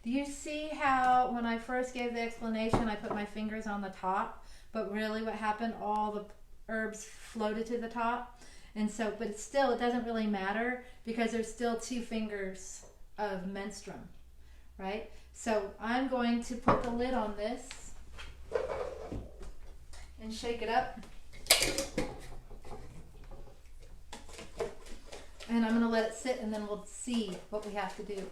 Do you see how when I first gave the explanation I put my fingers on the top, but really what happened, all the herbs floated to the top? And so, but it's still, it doesn't really matter because there's still 2 fingers of menstruum, right? So I'm going to put the lid on this and shake it up. And I'm going to let it sit, and then we'll see what we have to do.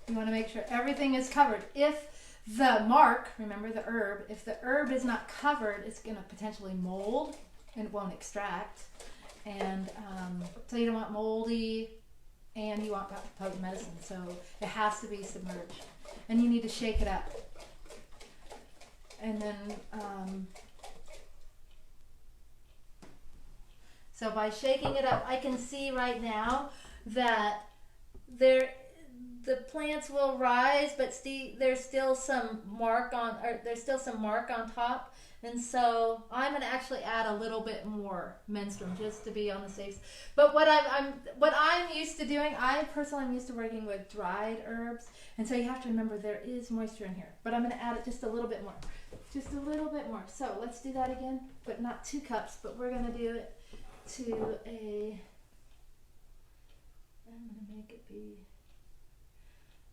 You want to make sure everything is covered. If the mark, remember the herb, if the herb is not covered, it's going to potentially mold and it won't extract. And so you don't want moldy and you want potent medicine. So it has to be submerged. And you need to shake it up. And then, so by shaking it up, I can see right now that the plants will rise, but there's still some mark on, top, and so I'm going to actually add a little bit more menstruum just to be on the safe. But what I'm used to doing, I personally am used to working with dried herbs, and so you have to remember there is moisture in here. But I'm going to add it just a little bit more, So let's do that again, but not 2 cups, but we're going to do it to a. I'm going to make it be.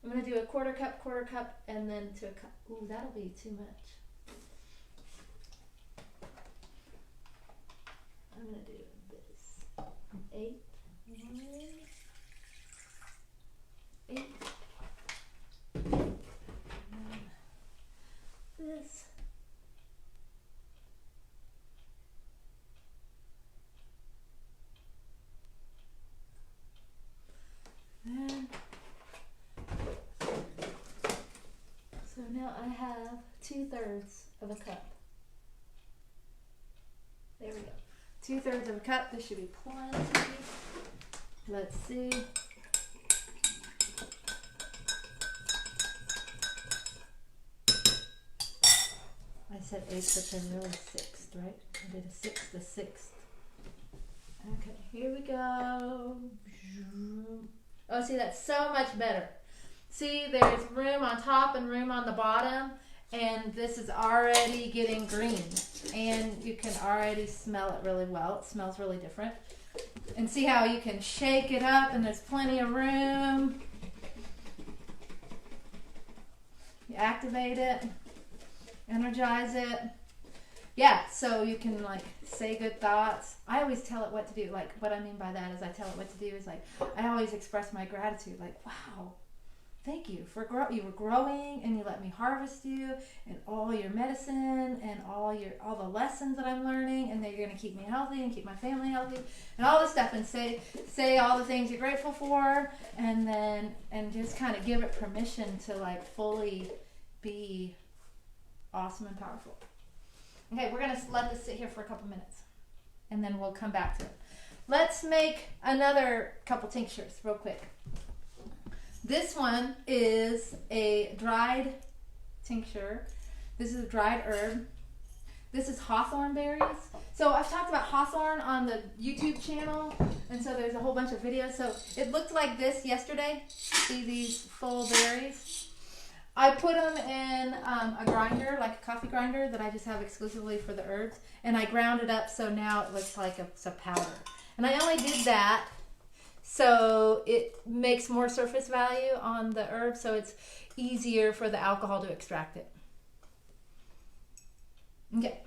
I'm going to do a quarter cup, and then to a cup. Ooh, that'll be too much. I'm going to do this. 8. 8. And this. Then. So now I have 2/3 of a cup. There we go. 2/3 of a cup. This should be plenty. Let's see. I said 8, but they're really 6th, right? I did a 6th, the 6th. Okay, here we go. Oh, see, that's so much better. See, there's room on top and room on the bottom, and this is already getting green, and you can already smell it really well. It smells really different. And see how you can shake it up, and there's plenty of room. You activate it, energize it. Yeah, so you can like say good thoughts. I always tell it what to do. Like what I mean by that is I tell it what to do is like I always express my gratitude. Like, wow, thank you for you were growing and you let me harvest you and all your medicine and all the lessons that I'm learning, and that you're gonna keep me healthy and keep my family healthy and all this stuff, and say all the things you're grateful for, and just kind of give it permission to like fully be awesome and powerful. Okay, we're going to let this sit here for a couple minutes, and then we'll come back to it. Let's make another couple tinctures real quick. This one is a dried tincture. This is a dried herb. This is hawthorn berries. So I've talked about hawthorn on the YouTube channel, and so there's a whole bunch of videos. So it looked like this yesterday. See these full berries? I put them in a grinder, like a coffee grinder that I just have exclusively for the herbs, and I ground it up so now it looks like it's a powder. And I only did that so it makes more surface value on the herb, so it's easier for the alcohol to extract it. Okay,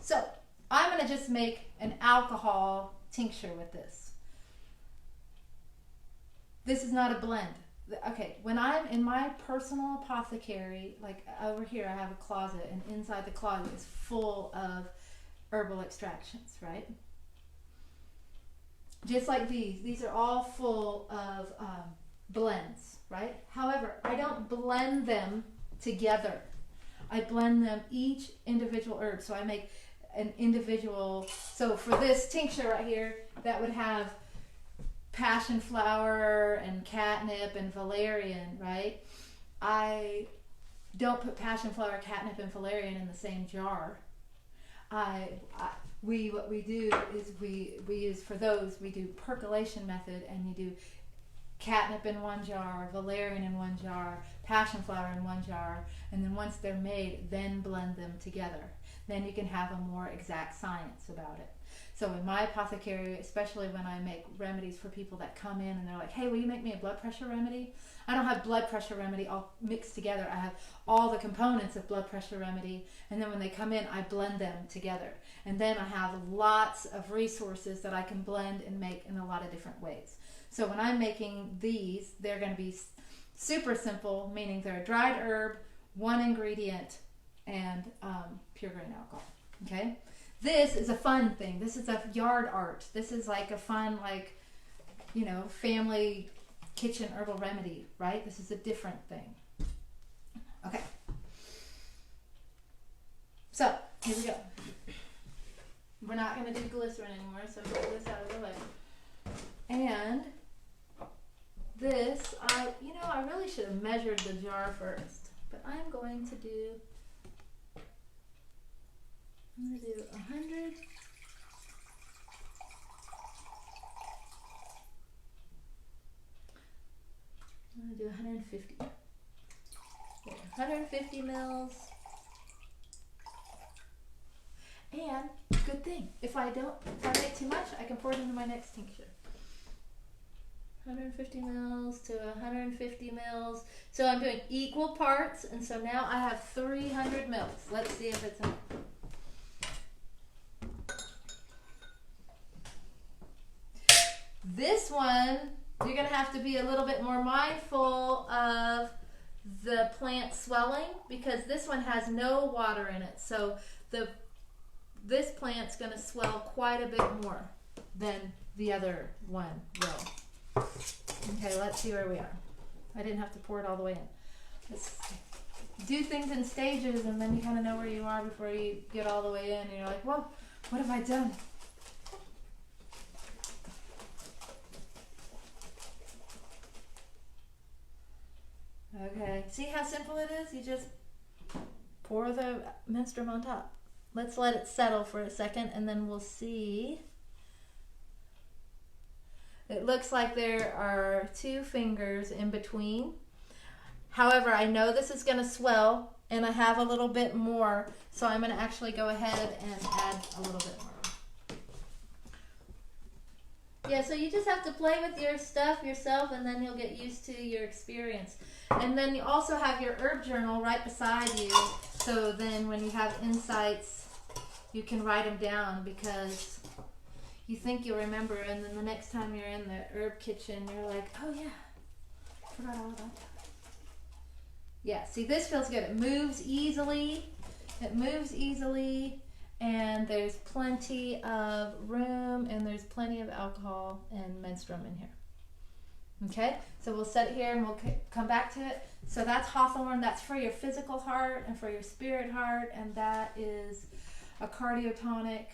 so I'm going to just make an alcohol tincture with this. This is not a blend. okay, when I'm in my personal apothecary, like over here, I have a closet, and inside the closet is full of herbal extractions, right? Just like these are all full of blends, right? However, I don't blend them together. I blend them each individual herb. So I make an individual, so for this tincture right here, that would have passion flower and catnip and valerian, right? I don't put passion flower, catnip, and valerian in the same jar. What we do is we use, for those, we do percolation method, and you do catnip in one jar, valerian in one jar, passion flower in one jar, and then once they're made, then blend them together. Then you can have a more exact science about it. So in my apothecary, especially when I make remedies for people that come in and they're like, hey, will you make me a blood pressure remedy? I don't have blood pressure remedy all mixed together. I have all the components of blood pressure remedy, and then when they come in, I blend them together. And then I have lots of resources that I can blend and make in a lot of different ways. So when I'm making these, they're going to be super simple, meaning they're a dried herb, one ingredient, and pure grain alcohol. Okay? This is a fun thing. This is a yard art. This is like a fun, like, you know, family kitchen herbal remedy, right? This is a different thing. Okay. So, here we go. We're not going to do glycerin anymore, so get this out of the way. And this, I really should have measured the jar first, but I'm going to do 100. I'm going to do 150. There, 150 mils. And good thing, if I make too much, I can pour it into my next tincture. 150 mils to 150 mils. So I'm doing equal parts, and so now I have 300 mils. Let's see if it's enough. This one, you're going to have to be a little bit more mindful of the plant swelling, because this one has no water in it. So this plant's going to swell quite a bit more than the other one will. Okay, let's see where we are. I didn't have to pour it all the way in. Let's do things in stages, and then you kind of know where you are before you get all the way in, and you're like, whoa, what have I done? Okay, see how simple it is? You just pour the menstruum on top. Let's let it settle for a second, and then we'll see. It looks like there are 2 fingers in between. However, I know this is going to swell, and I have a little bit more, so I'm going to actually go ahead and add a little bit more. Yeah, so you just have to play with your stuff yourself, and then you'll get used to your experience. And then you also have your herb journal right beside you, so then when you have insights, you can write them down, because you think you'll remember, and then the next time you're in the herb kitchen, you're like, oh yeah, I forgot all about that. Yeah, see, this feels good. It moves easily. It moves easily, and there's plenty of room, and there's plenty of alcohol and menstruum in here. Okay, so we'll set it here, and we'll come back to it. So that's hawthorn. That's for your physical heart and for your spirit heart, and that is a cardiotonic.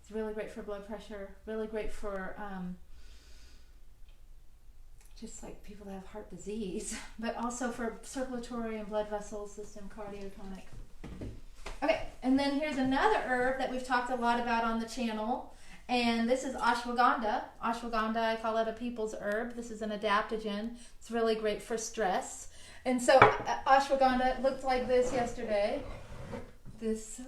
It's really great for blood pressure, really great for just like people that have heart disease, but also for circulatory and blood vessel system cardiotonic. Okay, and then here's another herb that we've talked a lot about on the channel, and this is ashwagandha. Ashwagandha, I call it a people's herb. This is an adaptogen. It's really great for stress. And so ashwagandha looked like this yesterday. This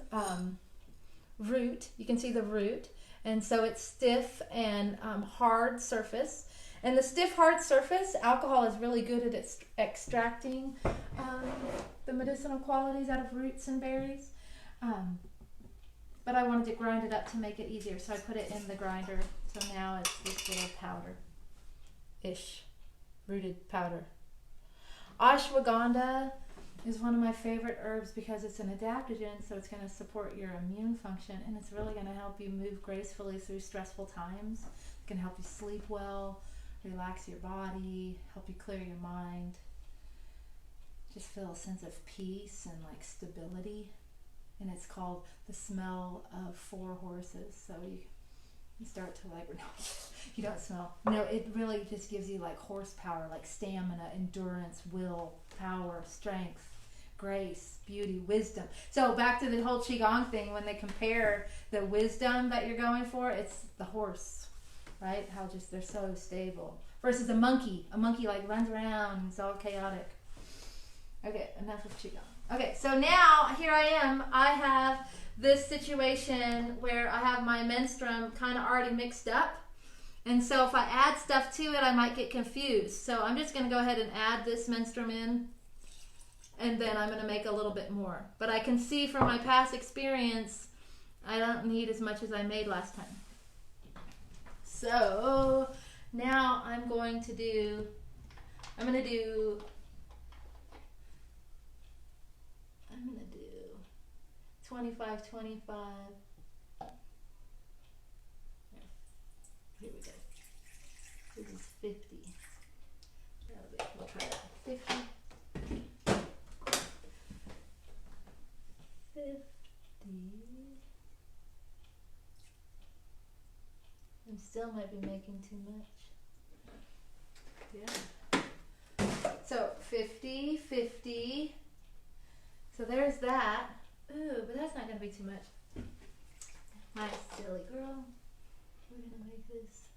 root, you can see the root, and so it's stiff and hard surface. And the stiff hard surface, alcohol is really good at extracting the medicinal qualities out of roots and berries. But I wanted to grind it up to make it easier, so I put it in the grinder. So now it's this little powder-ish, rooted powder. Ashwagandha is one of my favorite herbs because it's an adaptogen, so it's going to support your immune function, and it's really going to help you move gracefully through stressful times. It can help you sleep well, relax your body, help you clear your mind, just feel a sense of peace and like stability. And it's called the smell of 4 horses. So you start to like, no, you don't smell. No, it really just gives you like horsepower, like stamina, endurance, will, power, strength, grace, beauty, wisdom. So back to the whole Qigong thing, when they compare the wisdom that you're going for, it's the horse, right? How just they're so stable. Versus a monkey. A monkey like runs around and it's all chaotic. Okay, enough of Qigong. Okay, so now here I am. I have this situation where I have my menstruum kind of already mixed up. And so if I add stuff to it, I might get confused. So I'm just going to go ahead and add this menstruum in. And then I'm going to make a little bit more. But I can see from my past experience, I don't need as much as I made last time. So now I'm going to do 25, 25. Here we go. This is 50. We'll try that. 50. 50. I still might be making too much. Yeah. So 50, 50. So there's that. Ooh, but that's not going to be too much. My silly girl. We're going to make this.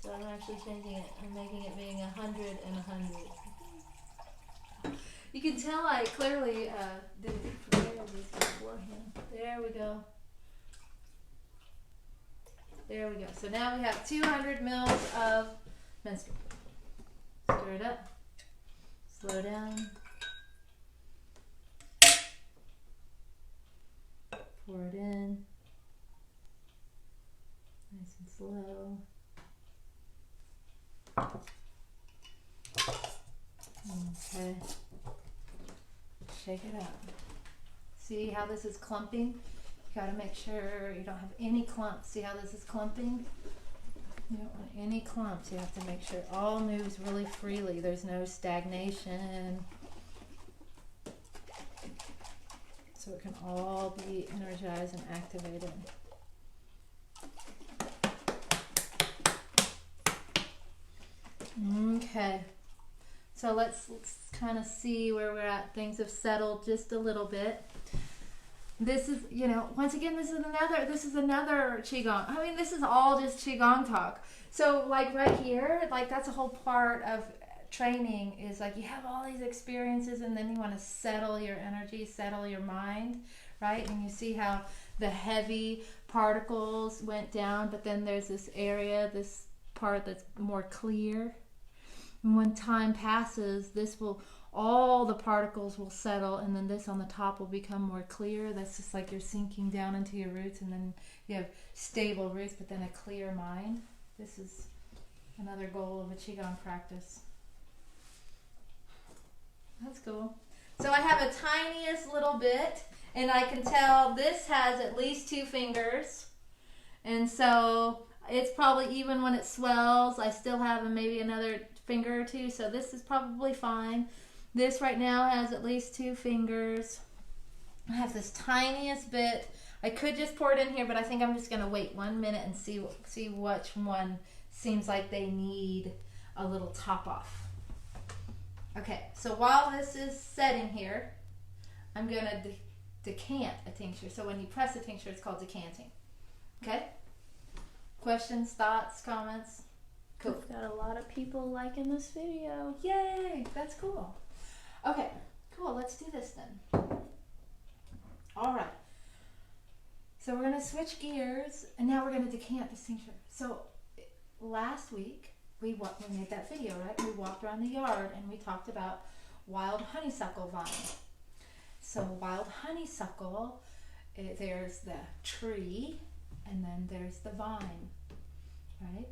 So I'm actually changing it. I'm making it being 100 and 100. You can tell I clearly didn't prepare these beforehand. There we go. There we go. So now we have 200 mils of menstruum. Stir it up. Slow down. Pour it in. Nice and slow. Okay. Shake it up. See how this is clumping? You gotta make sure you don't have any clumps. See how this is clumping? You don't want any clumps. You have to make sure it all moves really freely. There's no stagnation. So it can all be energized and activated. Okay. So let's kind of see where we're at. Things have settled just a little bit. This is, once again, this is another Qigong. I mean, this is all just Qigong talk. So like right here, like that's a whole part of training is like you have all these experiences and then you want to settle your energy, settle your mind, right? And you see how the heavy particles went down, but then there's this area, this part that's more clear. And when time passes, all the particles will settle, and then this on the top will become more clear. That's just like you're sinking down into your roots, and then you have stable roots, but then a clear mind. This is another goal of a Qigong practice. That's cool. So I have a tiniest little bit, and I can tell this has at least 2 fingers. And so it's probably, even when it swells, I still have maybe another finger or 2. So this is probably fine. This right now has at least 2 fingers. I have this tiniest bit. I could just pour it in here, but I think I'm just going to wait 1 minute and see which one seems like they need a little top off. Okay, so while this is setting here, I'm going to decant a tincture. So when you press a tincture, it's called decanting. Okay? Questions, thoughts, comments? Cool. We've got a lot of people liking this video. Yay! That's cool. Okay, cool. Let's do this then. All right. So we're going to switch gears, and now we're going to decant this tincture. So last week, we made that video, right? We walked around the yard, and we talked about wild honeysuckle vine. So wild honeysuckle, there's the tree, and then there's the vine, right?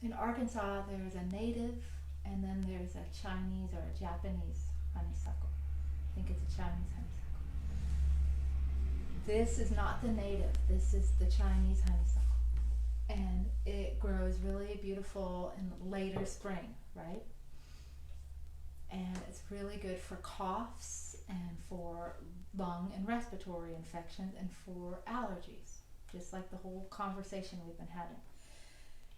In Arkansas, there's a native and then there's a Chinese or a Japanese honeysuckle. I think it's a Chinese honeysuckle. This is not the native. This is the Chinese honeysuckle. And it grows really beautiful in later spring, right? And it's really good for coughs and for lung and respiratory infections and for allergies, just like the whole conversation we've been having.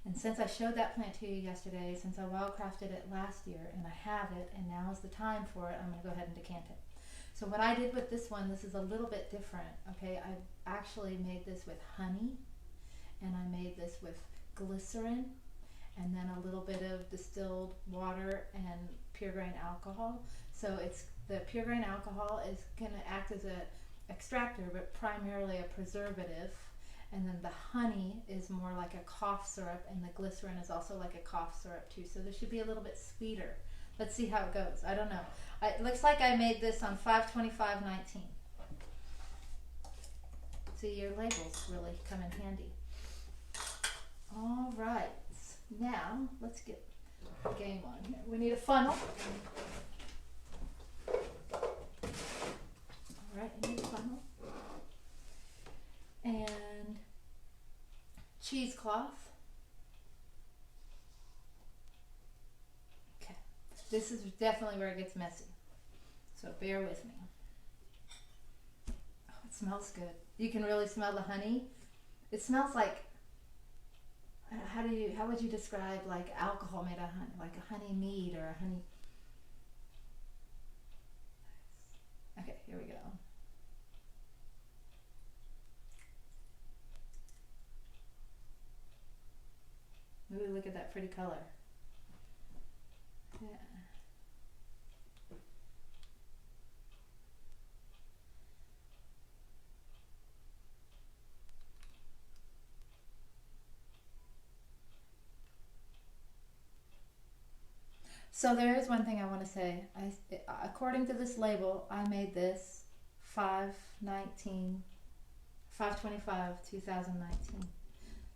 And since I showed that plant to you yesterday, since I wildcrafted it last year and I have it and now is the time for it, I'm going to go ahead and decant it. So what I did with this one, this is a little bit different, okay? I actually made this with honey, and I made this with glycerin, and then a little bit of distilled water and pure grain alcohol. So it's the pure grain alcohol is going to act as a extractor, but primarily a preservative. And then the honey is more like a cough syrup, and the glycerin is also like a cough syrup too. So this should be a little bit sweeter. Let's see how it goes. I don't know. It looks like I made this on 5/25/19. See, your labels really come in handy. All right. Now, let's get game on here. We need a funnel. All right, I need a funnel. And cheesecloth. Okay, this is definitely where it gets messy, so bear with me. Oh, it smells good. You can really smell the honey. It smells like, how would you describe like alcohol made out of honey, like a honey mead or a honey? Okay, here we go. Ooh, look at that pretty color. Yeah. So there is one thing I want to say. According to this label, I made this 5/25/2019.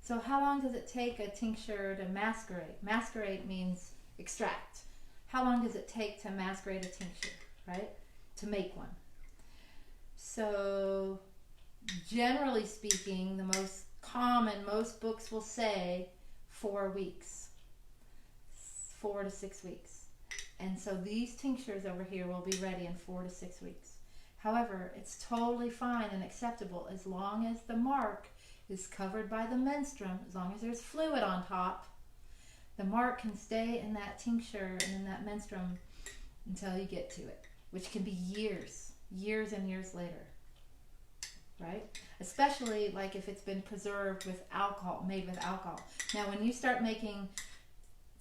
So how long does it take a tincture to macerate? Macerate means extract. How long does it take to macerate a tincture, right? To make one. So generally speaking, the most common, most books will say 4 weeks. 4 to 6 weeks. And so these tinctures over here will be ready in 4 to 6 weeks. However, it's totally fine and acceptable as long as the mark is covered by the menstruum, as long as there's fluid on top. The mark can stay in that tincture and in that menstruum until you get to it, which can be years and years later, right? Especially like if it's been preserved with alcohol, made with alcohol. Now, when you start making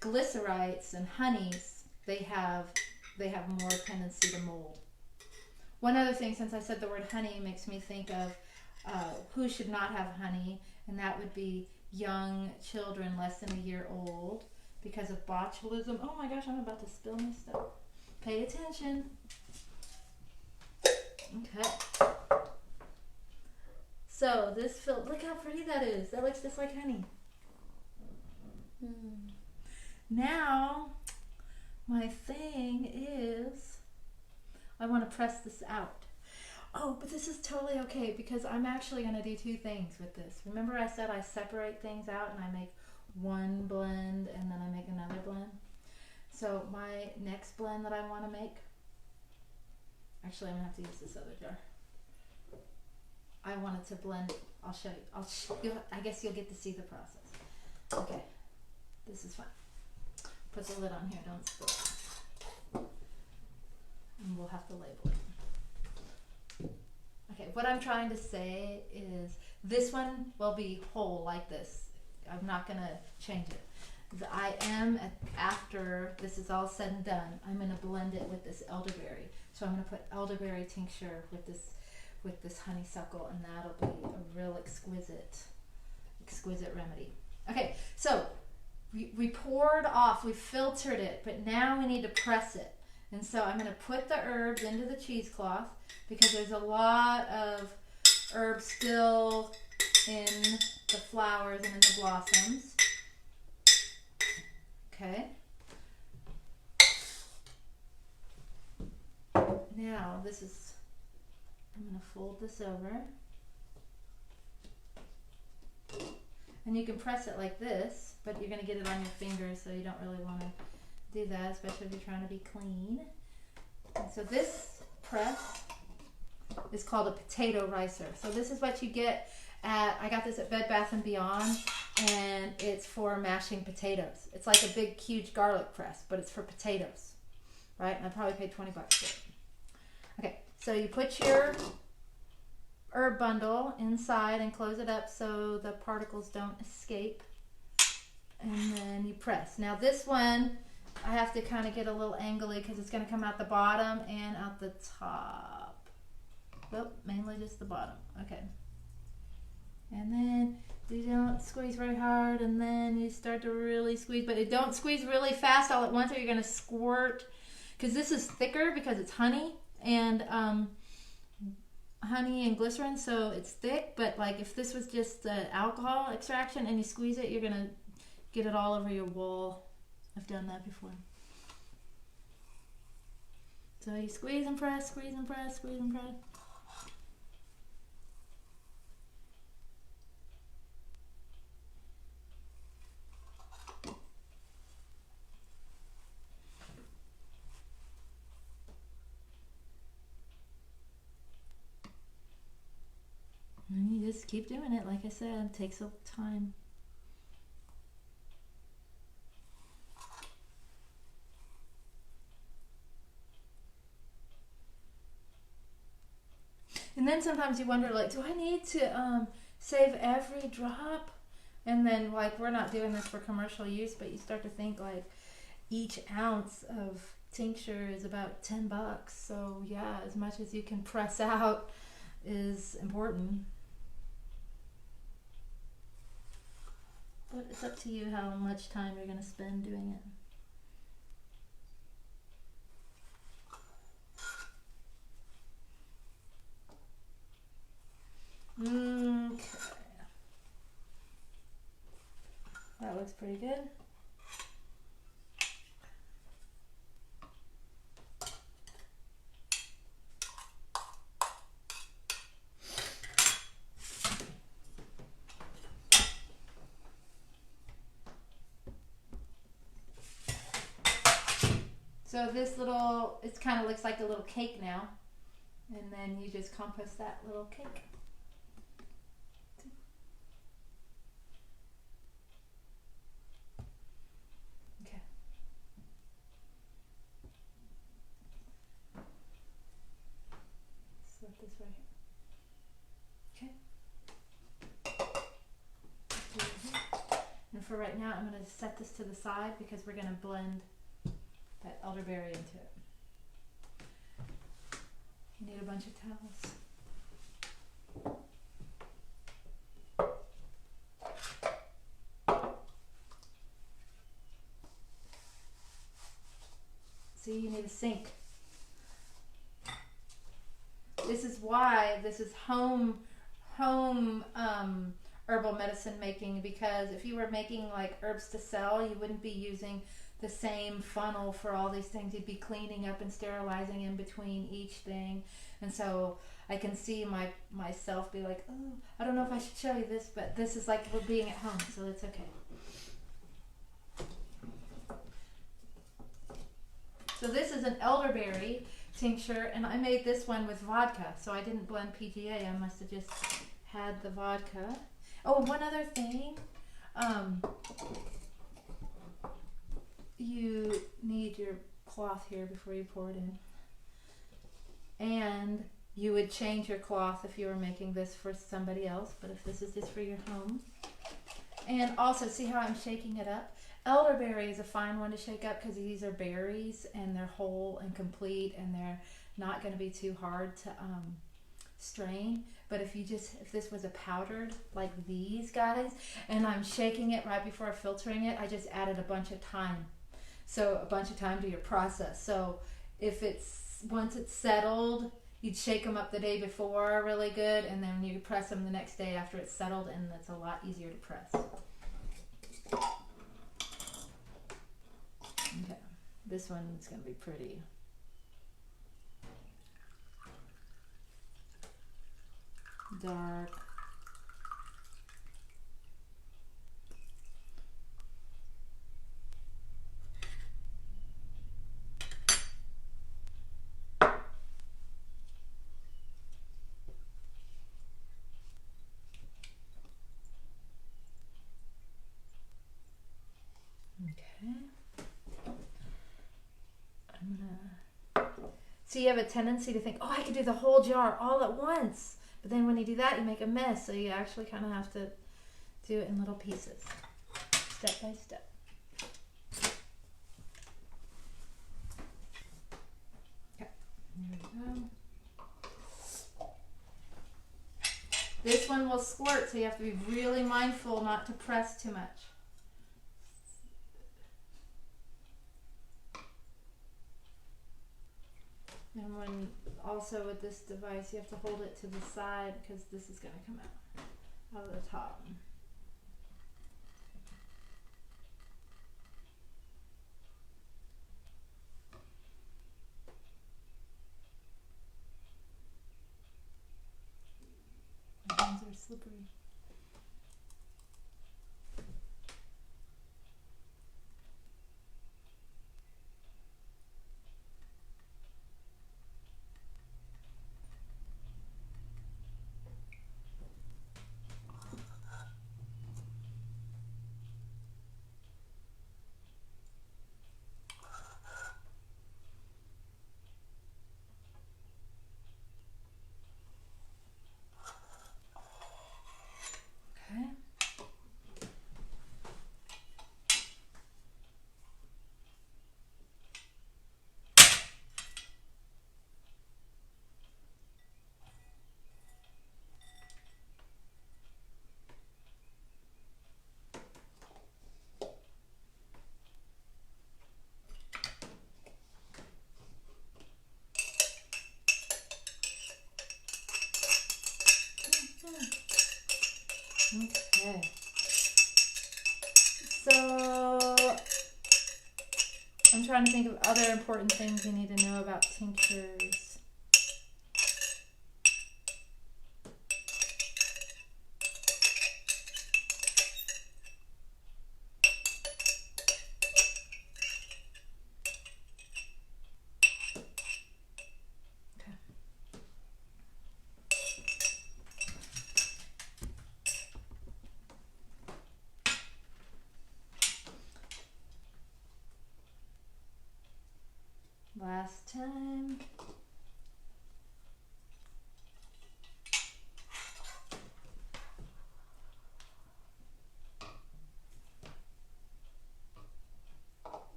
glycerites and honeys, they have more tendency to mold. One other thing, since I said the word honey, makes me think of who should not have honey, and that would be young children less than a year old because of botulism. Oh my gosh, I'm about to spill my stuff. Pay attention. Okay. So this look how pretty that is. That looks just like honey. Now, my thing is, I want to press this out. Oh, but this is totally okay because I'm actually going to do 2 things with this. Remember I said I separate things out and I make one blend and then I make another blend? So my next blend that I want to make, actually I'm going to have to use this other jar. I wanted to blend, I'll show you. I guess you'll get to see the process. Okay, this is fine. Put the lid on here, don't spill it. And we'll have to label it. Okay, what I'm trying to say is this one will be whole like this. I'm not going to change it. I am, after this is all said and done, I'm going to blend it with this elderberry. So I'm going to put elderberry tincture with this honeysuckle, and that'll be a real exquisite remedy. Okay, so we poured off, we filtered it, but now we need to press it. And so I'm going to put the herbs into the cheesecloth because there's a lot of herbs still in the flowers and in the blossoms. Okay. now this is, I'm going to fold this over. And you can press it like this, but you're going to get it on your fingers, so you don't really want to do that, especially if you're trying to be clean. And so this press is called a potato ricer. So this is what you get at, I got this at Bed Bath & Beyond, and it's for mashing potatoes. It's like a big, huge garlic press, but it's for potatoes, right? And I probably paid 20 bucks for it. Okay, so you put your herb bundle inside and close it up so the particles don't escape, and then you press. Now this one I have to kind of get a little angly because it's going to come out the bottom and out the top. Well, mainly just the bottom. Okay, and then you don't squeeze very hard, and then you start to really squeeze, but it don't squeeze really fast all at once or you're going to squirt, because this is thicker because it's honey and glycerin, so it's thick. But like if this was just alcohol extraction and you squeeze it, you're gonna get it all over your wall. I've done that before. So you squeeze and press, squeeze and press, squeeze and press. And you just keep doing it. Like I said, it takes a time. And then sometimes you wonder, like, do I need to save every drop? And then, like, we're not doing this for commercial use, but you start to think, like, each ounce of tincture is about 10 bucks. So, yeah, as much as you can press out is important. But it's up to you how much time you're going to spend doing it. Okay. That looks pretty good. So this little, it kind of looks like a little cake now. And then you just compost that little cake. Okay. Set this right here. Okay. And for right now, I'm going to set this to the side because we're going to blend that elderberry into it. You need a bunch of towels. See, you need a sink. This is why this is home herbal medicine making, because if you were making like herbs to sell, you wouldn't be using the same funnel for all these things. You'd be cleaning up and sterilizing in between each thing. And so I can see myself be like, oh, I don't know if I should show you this, but this is like we're being at home, so it's okay. So this is an elderberry tincture, and I made this one with vodka, so I didn't blend PGA. I must have just had the vodka. Oh, one other thing. You need your cloth here before you pour it in. And you would change your cloth if you were making this for somebody else, but if this is just for your home. And also, see how I'm shaking it up? Elderberry is a fine one to shake up because these are berries and they're whole and complete and they're not going to be too hard to strain. But if this was a powdered like these guys, and I'm shaking it right before filtering it, I just added a bunch of time. So a bunch of time to your process. So if once it's settled, you'd shake them up the day before really good, and then you press them the next day after it's settled, and it's a lot easier to press. Okay, this one's gonna be pretty. dark. Okay. So you have a tendency to think, oh, I could do the whole jar all at once. But then when you do that, you make a mess. So you actually kind of have to do it in little pieces, step by step. Okay, here we go. This one will squirt, so you have to be really mindful not to press too much. And when also with this device, you have to hold it to the side because this is going to come out of the top. My hands are slippery. Okay. Okay. So I'm trying to think of other important things you need to know about tinctures. Last time.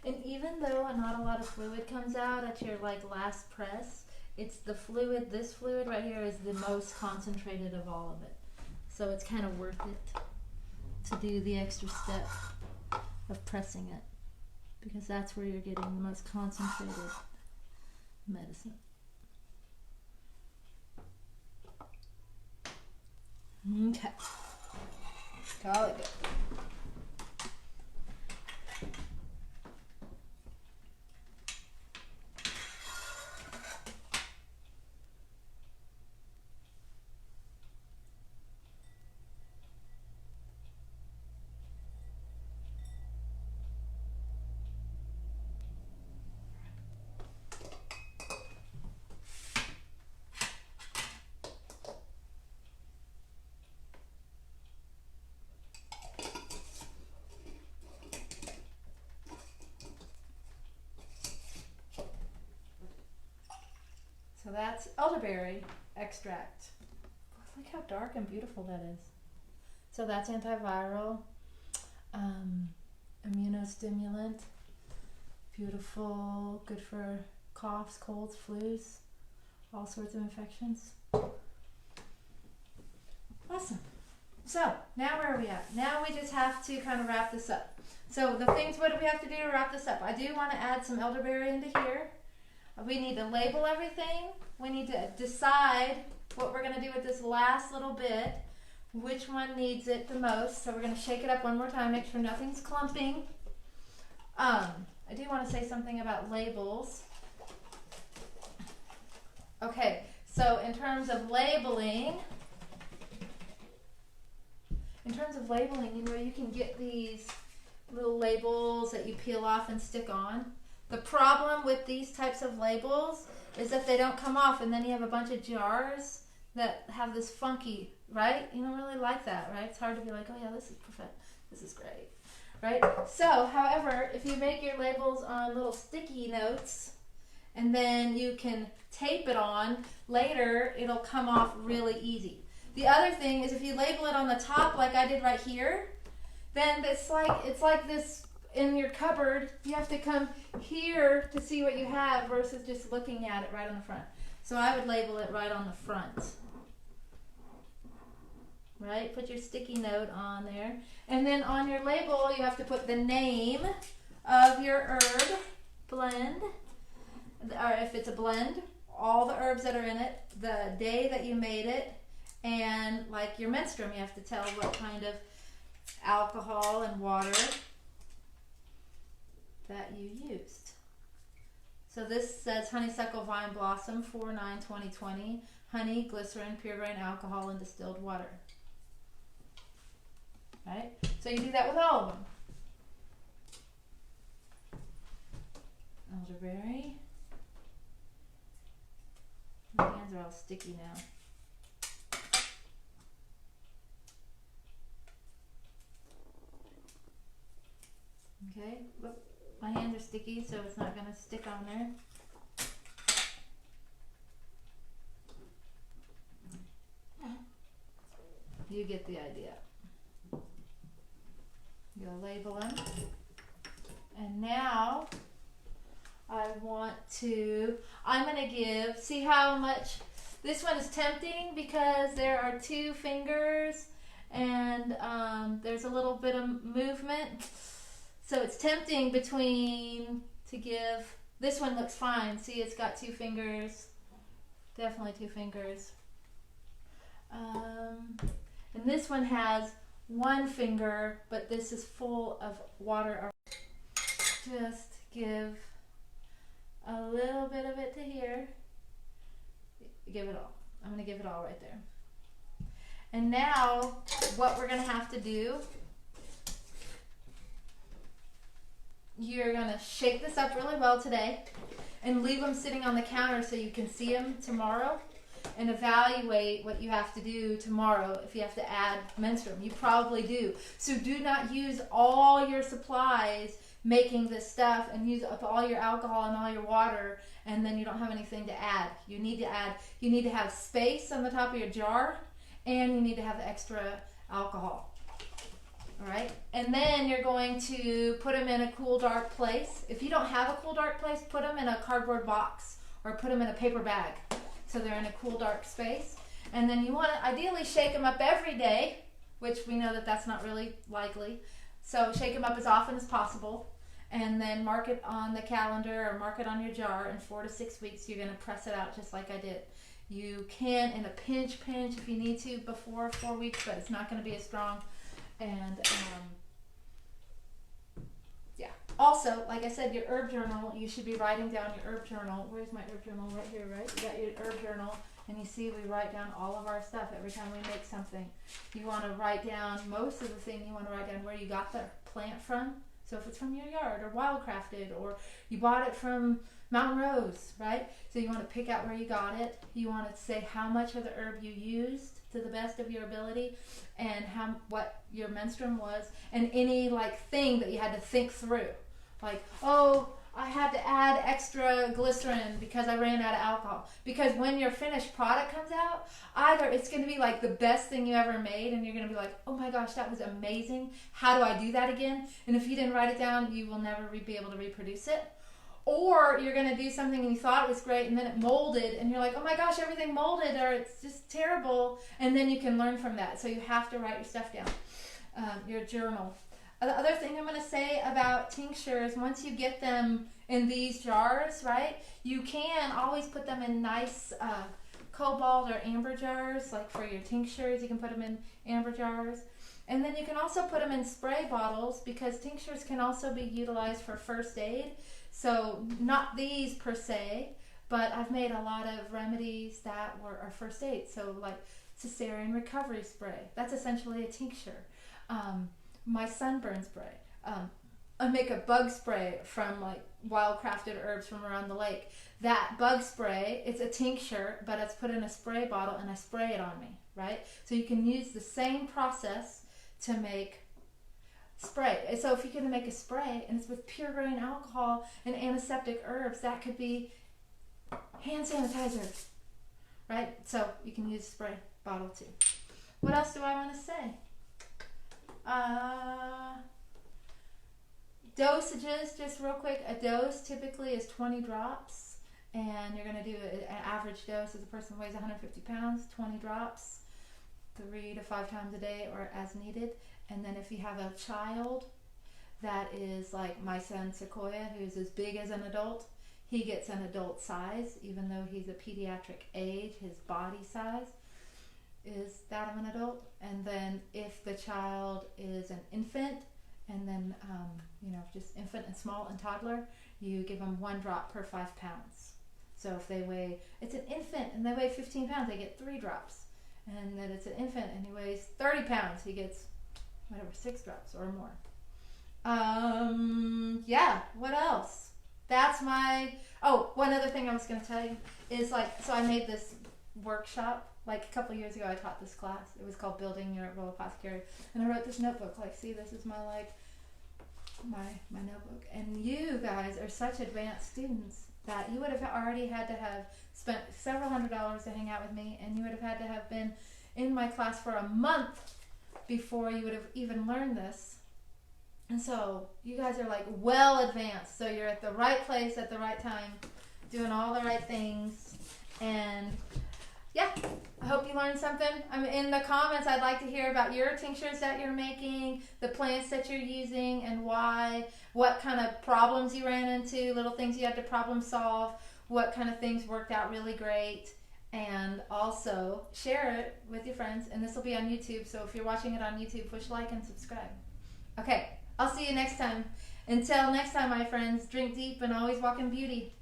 And even though not a lot of fluid comes out at your last press, it's the fluid, this fluid right here is the most concentrated of all of it. So it's kind of worth it to do the extra step of pressing it, because that's where you're getting the most concentrated medicine. Okay. Call it good. So that's elderberry extract. Look how dark and beautiful that is. So that's antiviral, immunostimulant, beautiful, good for coughs, colds, flus, all sorts of infections. Awesome. So now where are we at? Now we just have to kind of wrap this up. So the things, what do we have to do to wrap this up? I do want to add some elderberry into here. We need to label everything. We need to decide what we're going to do with this last little bit, which one needs it the most. So we're going to shake it up one more time, make sure nothing's clumping. I do want to say something about labels. Okay, so in terms of labeling, you know, you can get these little labels that you peel off and stick on. The problem with these types of labels is that they don't come off, and then you have a bunch of jars that have this funky, right? You don't really like that, right? It's hard to be like, oh yeah, this is perfect, this is great, right? So, however, if you make your labels on little sticky notes, and then you can tape it on, later it'll come off really easy. The other thing is if you label it on the top like I did right here, then it's like this in your cupboard. You have to come here to see what you have versus just looking at it right on the front. So I would label it right on the front. Right? Put your sticky note on there. And then on your label you have to put the name of your herb blend, or if it's a blend, all the herbs that are in it, the day that you made it, and like your menstruum, you have to tell what kind of alcohol and water that you used. So this says honeysuckle vine blossom 4/9/2020, honey, glycerin, pure grain alcohol, and distilled water. Right? So you do that with all of them. Elderberry. My hands are all sticky now. Okay, whoop. My hands are sticky, so it's not going to stick on there. You get the idea. You'll label them. And now I'm going to give, see how much, this one is tempting because there are 2 fingers and there's a little bit of movement. So it's tempting to give, this one looks fine. See, it's got 2 fingers, definitely 2 fingers. And this one has 1 finger, but this is full of water. Just give a little bit of it to here. Give it all. I'm going to give it all right there. And now what we're going to have to do, you're going to shake this up really well today and leave them sitting on the counter so you can see them tomorrow and evaluate what you have to do tomorrow if you have to add menstruum. You probably do. So do not use all your supplies making this stuff and use up all your alcohol and all your water and then you don't have anything to add. You need to have space on the top of your jar and you need to have extra alcohol. All right, and then you're going to put them in a cool, dark place. If you don't have a cool, dark place, put them in a cardboard box or put them in a paper bag so they're in a cool, dark space. And then you want to ideally shake them up every day, which we know that that's not really likely. So shake them up as often as possible and then mark it on the calendar or mark it on your jar. In 4 to 6 weeks, you're going to press it out just like I did. You can, in a pinch if you need to before 4 weeks, but it's not going to be as strong. And yeah. Also, like I said, your herb journal, you should be writing down your herb journal. Where's my herb journal? Right here, right? You got your herb journal, and you see we write down all of our stuff every time we make something. You want to write down most of the thing. You want to write down where you got the plant from. So if it's from your yard or wildcrafted, or you bought it from Mountain Rose, right? So you want to pick out where you got it. You want to say how much of the herb you used to the best of your ability, and what your menstruum was, and any thing that you had to think through, like, oh, I had to add extra glycerin because I ran out of alcohol. Because when your finished product comes out, either it's going to be like the best thing you ever made and you're going to be like, oh my gosh, that was amazing, how do I do that again? And if you didn't write it down, you will never be able to reproduce it. Or you're going to do something and you thought it was great and then it molded and you're like, oh my gosh, everything molded, or it's just terrible. And then you can learn from that. So you have to write your stuff down, your journal. The other thing I'm going to say about tinctures, once you get them in these jars, right, you can always put them in nice cobalt or amber jars. Like for your tinctures, you can put them in amber jars. And then you can also put them in spray bottles because tinctures can also be utilized for first aid. So not these per se, But I've made a lot of remedies that are first aid. So like cesarean recovery spray, that's essentially a tincture. My sunburn spray. I make a bug spray from like wild crafted herbs from around the lake. That bug spray, it's a tincture, but it's put in a spray bottle and I spray it on me, right? So you can use the same process to make spray. So if you're going to make a spray and it's with pure grain alcohol and antiseptic herbs, that could be hand sanitizer, right? So you can use spray bottle too. What else do I want to say? Dosages, just real quick. A dose typically is 20 drops, and you're going to do an average dose as a person who weighs 150 pounds, 20 drops, 3 to 5 times a day or as needed. And then if you have a child that is like my son Sequoia, who's as big as an adult, he gets an adult size, even though he's a pediatric age, his body size is that of an adult. And then if the child is an infant, and then just infant and small and toddler, you give them 1 drop per 5 pounds. So if it's an infant and they weigh 15 pounds, they get 3 drops. And then it's an infant and he weighs 30 pounds, he gets 6 drops or more. What else? That's one other thing I was going to tell you is so I made this workshop. Like a couple years ago, I taught this class. It was called Building Your Herbal Apothecary, and I wrote this notebook. See, this is my my notebook. And you guys are such advanced students that you would have already had to have spent several $100s to hang out with me, and you would have had to have been in my class for a month before you would have even learned this. And so you guys are well advanced. So you're at the right place at the right time, doing all the right things, and I hope you learned something. In the comments, I'd like to hear about your tinctures that you're making, the plants that you're using, and why, what kind of problems you ran into, little things you had to problem solve, what kind of things worked out really great, and also share it with your friends. And this will be on YouTube, so if you're watching it on YouTube, push like and subscribe. Okay, I'll see you next time. Until next time, my friends, drink deep and always walk in beauty.